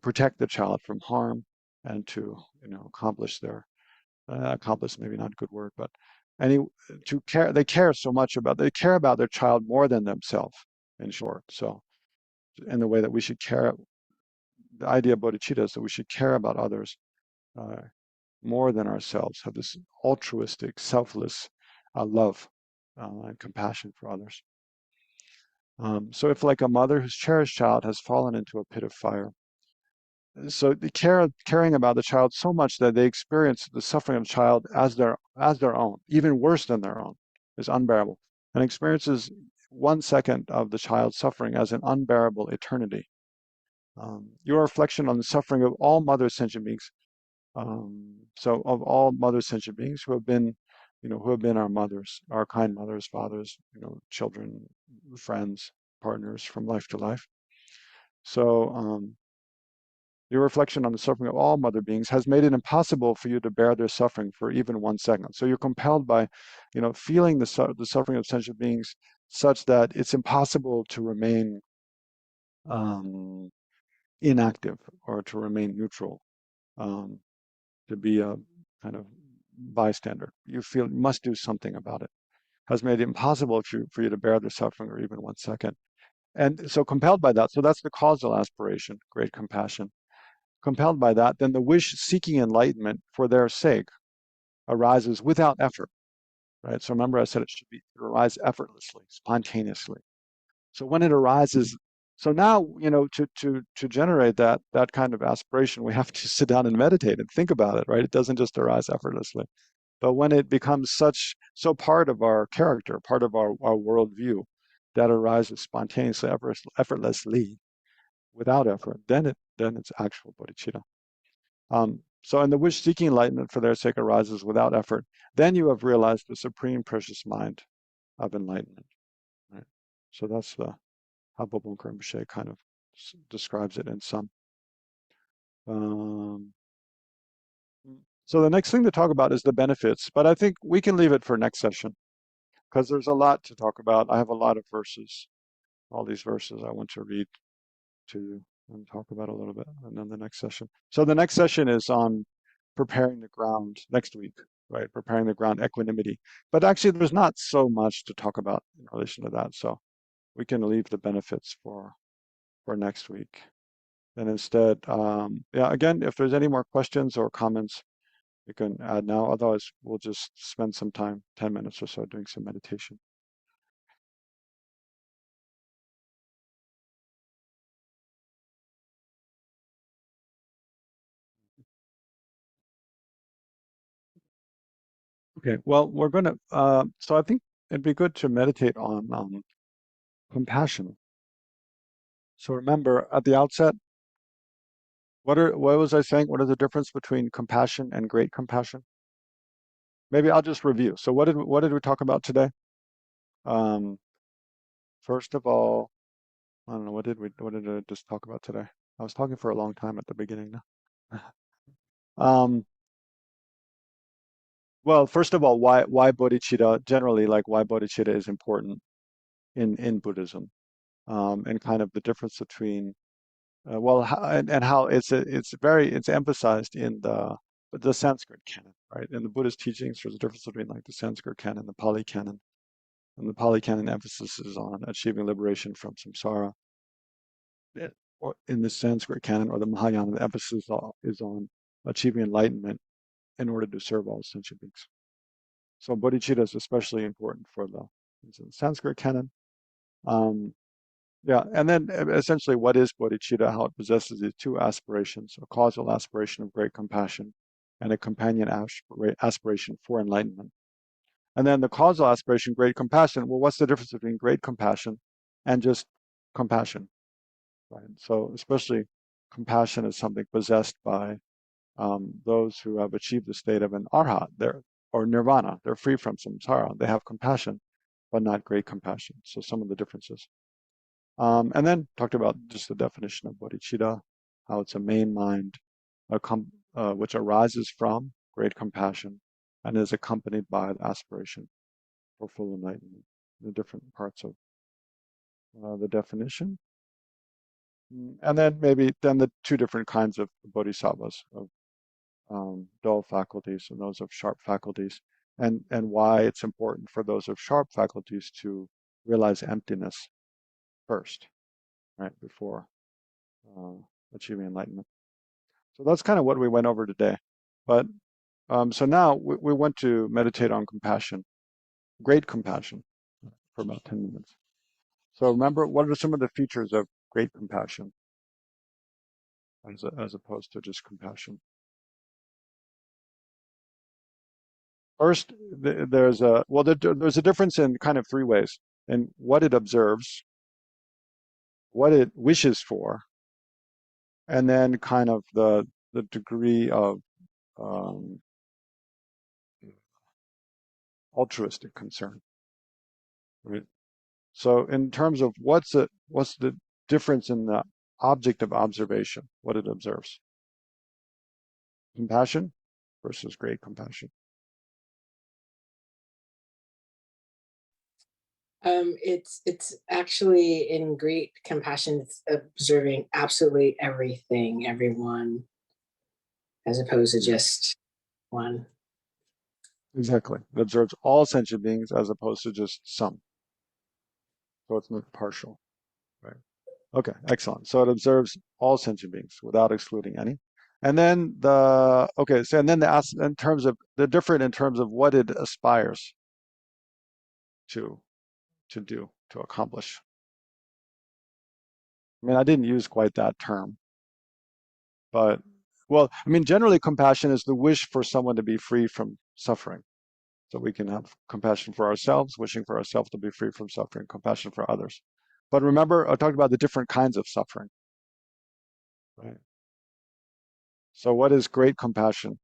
protect the child from harm and to, accomplish their accomplish maybe not a good word, but any to care. They care about their child more than themselves, in short. So in the way that we should care, the idea of bodhicitta is that we should care about others uh, more than ourselves, have this altruistic, selfless love and compassion for others. So if like a mother whose cherished child has fallen into a pit of fire, so the caring about the child so much that they experience the suffering of the child as their own, even worse than their own, is unbearable, and experiences 1 second of the child's suffering as an unbearable eternity. Your reflection on the suffering of all mother sentient beings, so of all mother sentient beings who have been our mothers, our kind mothers, fathers, children, friends, partners from life to life. So your reflection on the suffering of all mother beings has made it impossible for you to bear their suffering for even 1 second. So you're compelled by, feeling the suffering of sentient beings such that it's impossible to remain um, inactive or to remain neutral, um, to be a kind of bystander. You feel you must do something about it. Has made it impossible for you to bear their suffering or even 1 second. And so compelled by that, so that's the causal aspiration, great compassion. Compelled by that, then the wish seeking enlightenment for their sake arises without effort, right? So remember I said it arise effortlessly, spontaneously. So when it arises, so now, to generate that kind of aspiration, we have to sit down and meditate and think about it, right? It doesn't just arise effortlessly. But when it becomes so part of our character, part of our worldview, that arises spontaneously, effortlessly, without effort, then it's actual bodhicitta. So in the wish seeking enlightenment for their sake arises without effort, then you have realized the supreme precious mind of enlightenment. Right? So that's how Bobon Rinpoche kind of describes it in some. Um, so the next thing to talk about is the benefits, but I think we can leave it for next session because there's a lot to talk about. I have a lot of verses, all these verses I want to read to you and talk about a little bit, and then the next session. So the next session is on preparing the ground next week, right? Preparing the ground, equanimity. But actually, there's not so much to talk about in relation to that. So we can leave the benefits for next week. And instead, yeah, again, if there's any more questions or comments, you can add now. Otherwise, we'll just spend some time, 10 minutes or so, doing some meditation. Okay, well, we're going to, so I think it'd be good to meditate on compassion. So remember at the outset, what was I saying? What is the difference between compassion and great compassion? Maybe I'll just review. So what did we talk about today? Um, First of all, I don't know, what did I just talk about today? I was talking for a long time at the beginning now. Um, well, first of all, why bodhicitta generally, like why bodhicitta is important in Buddhism, and kind of the difference between well, and how it's emphasized in the Sanskrit canon, right? In the Buddhist teachings, there's a difference between like the Sanskrit canon, the Pali canon, and the Pali canon emphasis is on achieving liberation from samsara. Or in the Sanskrit canon or the Mahayana, the emphasis is on achieving enlightenment in order to serve all sentient beings. So bodhicitta is especially important for the Sanskrit canon. Um, Yeah, and then essentially, what is bodhicitta? How it possesses these two aspirations: a causal aspiration of great compassion, and a companion aspiration for enlightenment. And then the causal aspiration, great compassion. Well, what's the difference between great compassion and just compassion? Right. So, especially compassion is something possessed by those who have achieved the state of an arhat, or nirvana. They're free from samsara. They have compassion, but not great compassion. So, some of the differences. And then talked about just the definition of bodhicitta, how it's a main mind, which arises from great compassion and is accompanied by the aspiration for full enlightenment. The different parts of the definition. And then maybe the two different kinds of bodhisattvas, of dull faculties and those of sharp faculties, and why it's important for those of sharp faculties to realize emptiness first, right, before achieving enlightenment. So that's kind of what we went over today. But so now we want to meditate on compassion, great compassion, for about 10 minutes. So remember, what are some of the features of great compassion as opposed to just compassion? First, there's a difference in kind of three ways: in what it observes, what it wishes for, and then kind of the degree of um, altruistic concern. Right. So in terms of what's the difference in the object of observation, what it observes? Compassion versus great compassion. It's actually in great compassion. It's observing absolutely everything, everyone, as opposed to just one. Exactly. It observes all sentient beings as opposed to just some. So it's not partial. Right. Okay, excellent. So it observes all sentient beings without excluding any. And then in terms of the different in terms of what it aspires to do, to accomplish. I mean, I didn't use quite that term, but well, I mean, generally compassion is the wish for someone to be free from suffering. So we can have compassion for ourselves, wishing for ourselves to be free from suffering, compassion for others. But remember, I talked about the different kinds of suffering, right? So what is great compassion?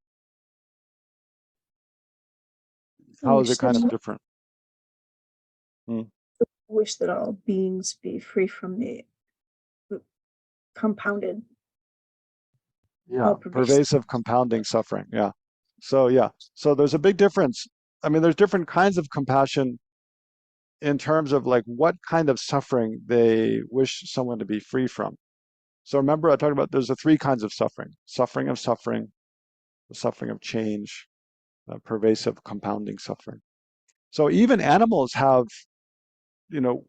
How is it kind of different? Wish that all beings be free from the compounded, Yeah, pervasive compounding suffering. Yeah. So there's a big difference. I mean, there's different kinds of compassion in terms of like what kind of suffering they wish someone to be free from. So remember, I talked about there's the three kinds of suffering: suffering of suffering, the suffering of change, pervasive compounding suffering. So even animals have, you know,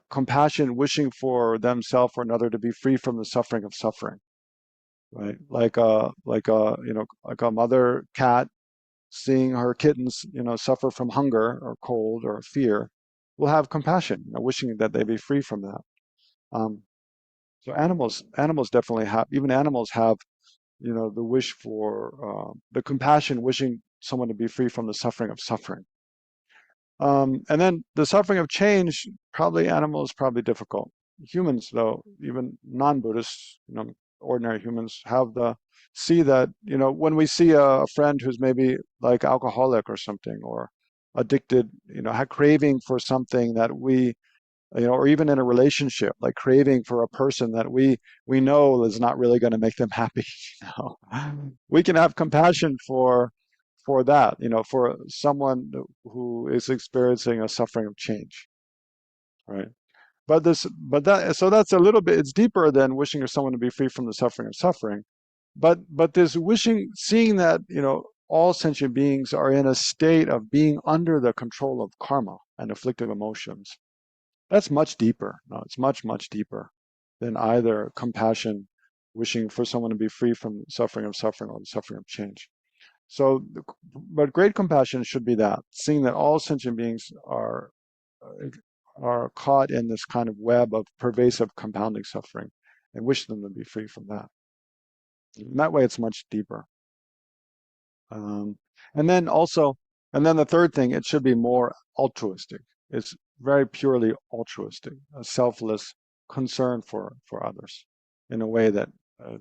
compassion, wishing for themselves or another to be free from the suffering of suffering, right? Like a mother cat seeing her kittens, suffer from hunger or cold or fear, will have compassion, wishing that they be free from that. Um, so animals definitely have, even animals have, the wish for the compassion, wishing someone to be free from the suffering of suffering. And then the suffering of change, probably animals, probably difficult. Humans, though, even non-Buddhists, ordinary humans see that, when we see a friend who's maybe like alcoholic or something, or addicted, had craving for something that we, or even in a relationship, like craving for a person that we know is not really going to make them happy. We can have compassion for that, for someone who is experiencing a suffering of change, right? So that's a little bit, it's deeper than wishing for someone to be free from the suffering of suffering. But this wishing, seeing that, all sentient beings are in a state of being under the control of karma and afflictive emotions. That's much deeper. No, it's much, much deeper than either compassion, wishing for someone to be free from the suffering of suffering or the suffering of change. So, but great compassion should be that, seeing that all sentient beings are caught in this kind of web of pervasive compounding suffering, and wish them to be free from that. In that way, it's much deeper. Um, and then the third thing, it should be more altruistic. It's very purely altruistic, a selfless concern for others, in a way that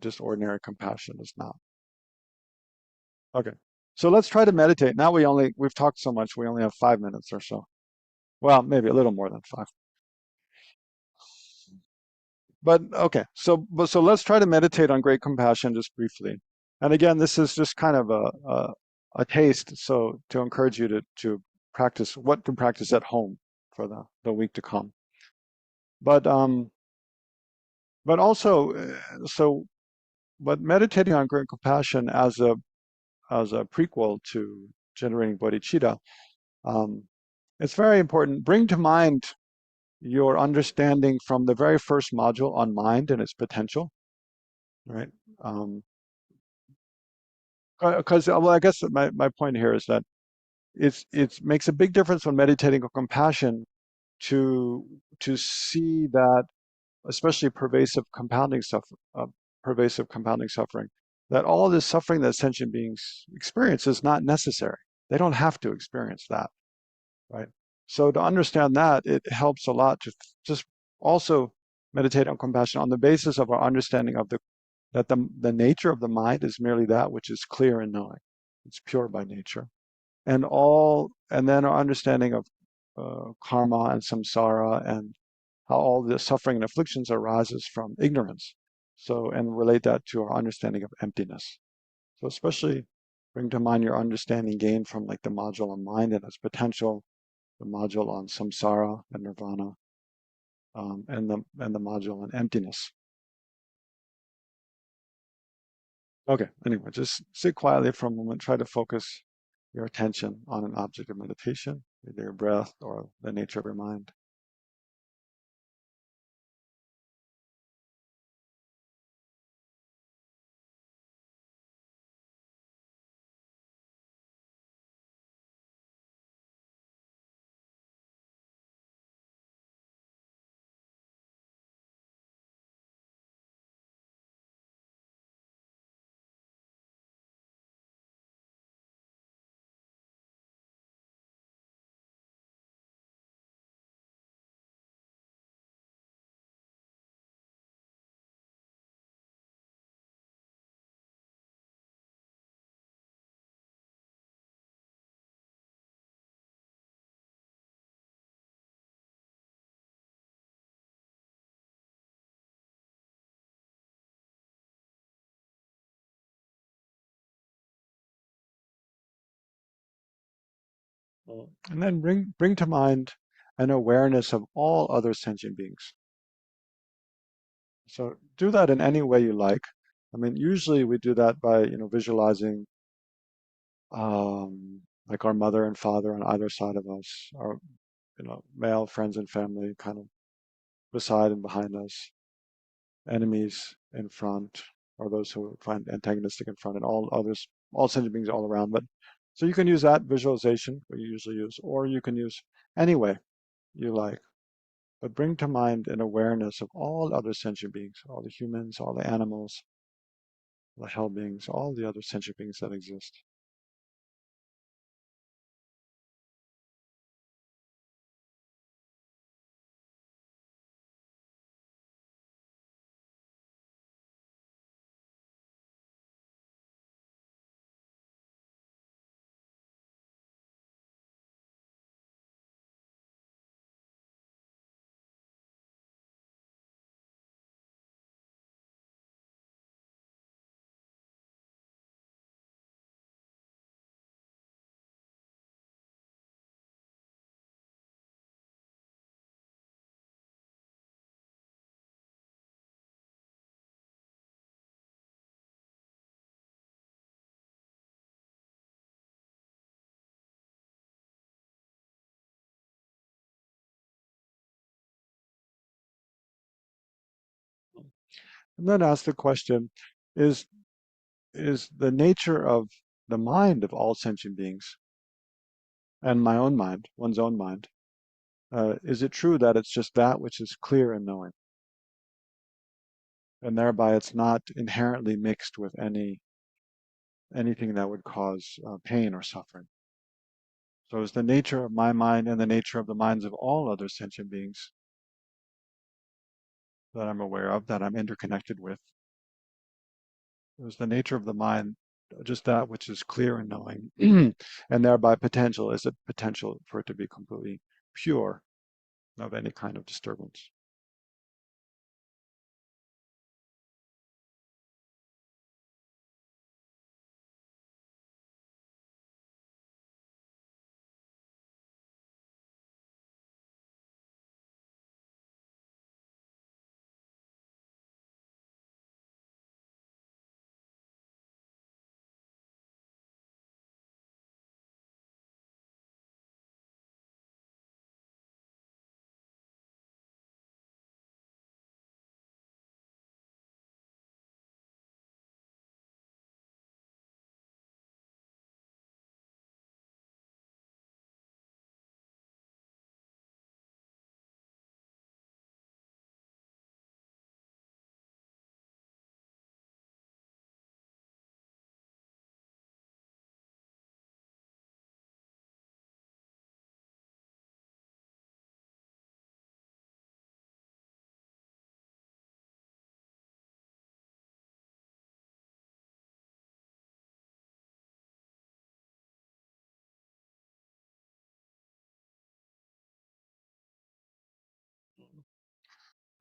just ordinary compassion is not. Okay, so let's try to meditate. Now we've talked so much, we only have 5 minutes or so. Well, maybe a little more than 5. but okay, so let's try to meditate on great compassion just briefly. And again, this is just kind of a taste, so to encourage you to practice what to practice at home for the week to come. But also, but meditating on great compassion as a prequel to generating bodhicitta, um, it's very important. Bring to mind your understanding from the very first module on mind and its potential, right? Because well, I guess my point here is that it makes a big difference when meditating on compassion to see that, especially pervasive compounding suffering, that all this suffering that sentient beings experience is not necessary. They don't have to experience that, right? So to understand that, it helps a lot to just also meditate on compassion on the basis of our understanding of the nature of the mind is merely that which is clear and knowing. It's pure by nature. And then our understanding of karma and samsara and how all the suffering and afflictions arises from ignorance. So, and relate that to our understanding of emptiness. So especially bring to mind your understanding gained from like the module on mind and its potential, the module on samsara and nirvana, and the module on emptiness. Okay, anyway, just sit quietly for a moment, try to focus your attention on an object of meditation, either your breath or the nature of your mind. And then bring to mind an awareness of all other sentient beings. So do that in any way you like. I mean, usually we do that by, visualizing like our mother and father on either side of us, our, male friends and family kind of beside and behind us, enemies in front, or those who find antagonistic in front, and all sentient beings all around. But so you can use that visualization, what you usually use, or you can use any way you like. But bring to mind an awareness of all other sentient beings, all the humans, all the animals, the hell beings, all the other sentient beings that exist. And then ask the question, is the nature of the mind of all sentient beings and my own mind, one's own mind, is it true that it's just that which is clear and knowing? And thereby it's not inherently mixed with anything that would cause pain or suffering. So is the nature of my mind and the nature of the minds of all other sentient beings that I'm aware of, that I'm interconnected with, is the nature of the mind just that which is clear and knowing, and thereby potential, is it potential for it to be completely pure of any kind of disturbance?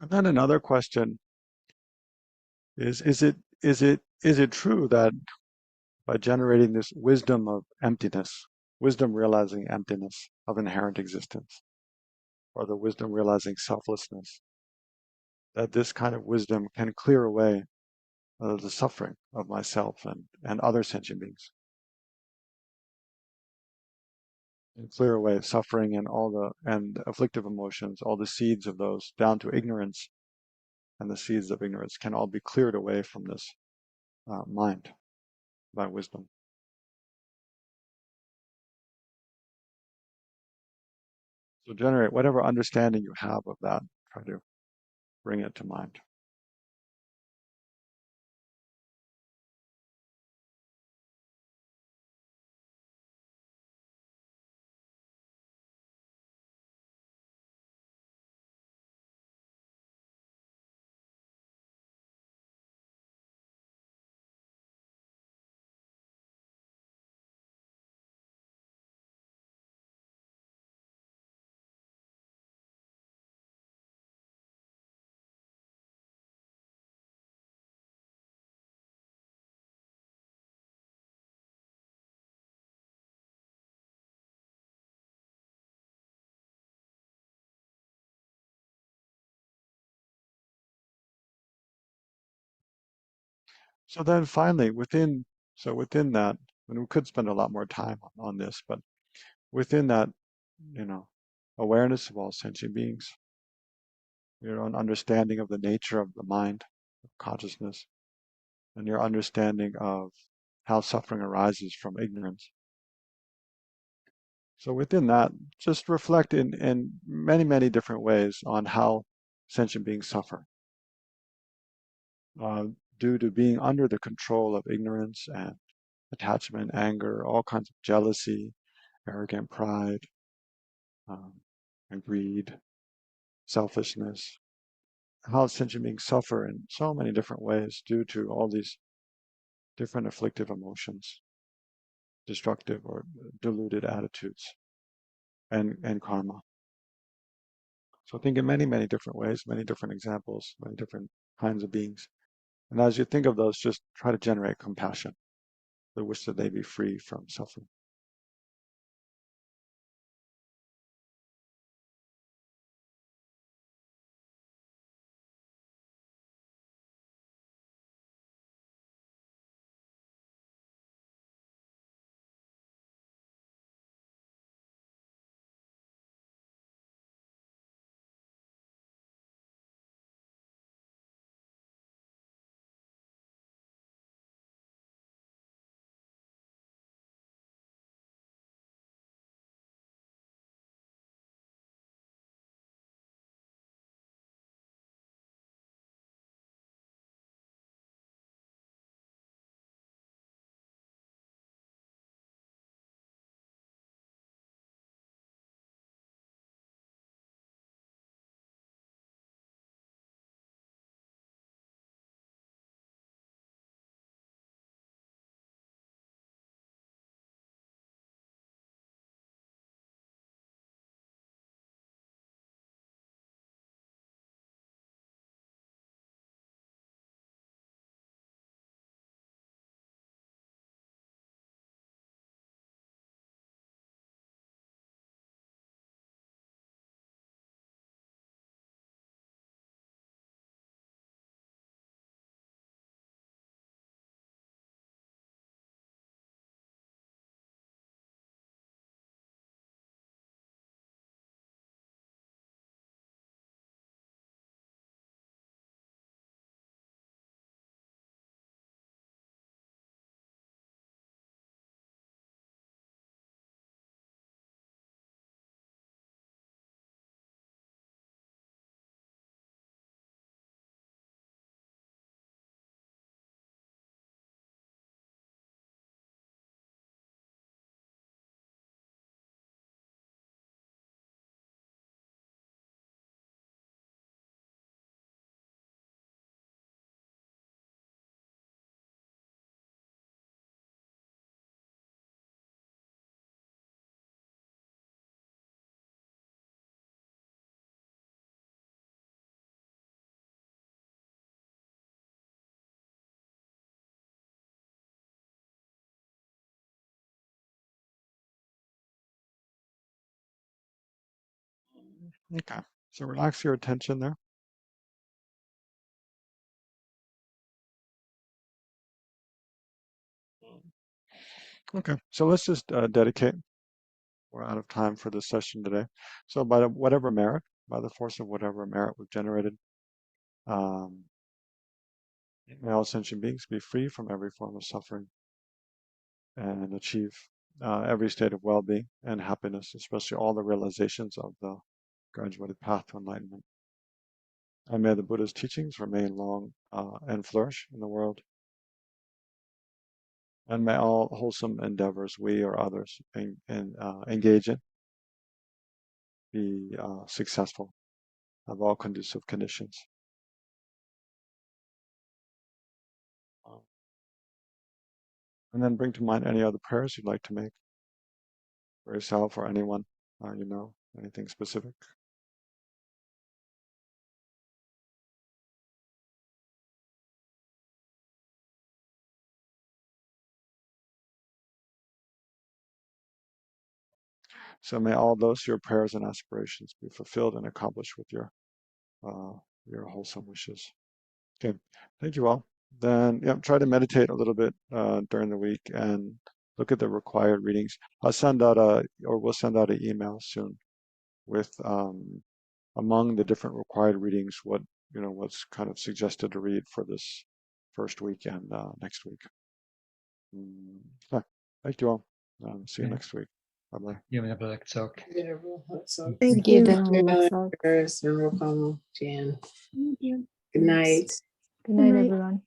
And then another question is it true that by generating this wisdom of emptiness, wisdom realizing emptiness of inherent existence, or the wisdom realizing selflessness, that this kind of wisdom can clear away the suffering of myself and other sentient beings, and clear away suffering and all and afflictive emotions, all the seeds of those down to ignorance, and the seeds of ignorance can all be cleared away from this mind by wisdom. So generate whatever understanding you have of that, try to bring it to mind. So then finally, within that, and we could spend a lot more time on this, but within that, you know, awareness of all sentient beings, your own understanding of the nature of the mind, of consciousness, and your understanding of how suffering arises from ignorance. So within that, just reflect in many, many different ways on how sentient beings suffer uh, due to being under the control of ignorance and attachment, anger, all kinds of jealousy, arrogant pride, um, and greed, selfishness. How sentient beings suffer in so many different ways due to all these different afflictive emotions, destructive or deluded attitudes, and karma. So think in many, many different ways, many different examples, many different kinds of beings. And as you think of those, just try to generate compassion, the wish that they be free from suffering. Okay, so relax your attention there. Okay, so let's just dedicate. We're out of time for this session today. So by whatever merit, by the force of whatever merit we've generated, may all sentient beings be free from every form of suffering and achieve every state of well-being and happiness, especially all the realizations of the graduated path to enlightenment. And may the Buddha's teachings remain long and flourish in the world. And may all wholesome endeavors we or others engage in be successful, have all conducive conditions. And then bring to mind any other prayers you'd like to make for yourself or anyone, you know, anything specific. So may all those your prayers and aspirations be fulfilled and accomplished with your wholesome wishes. Okay, thank you all. Then try to meditate a little bit during the week and look at the required readings. We'll send out an email soon with among the different required readings what's kind of suggested to read for this first week and next week. Thank you all. See you next week. Bye-bye. You have a black sock. Thank you. Prayers and welcome, Jan. Thank you. Good night. Good night, night. everyone.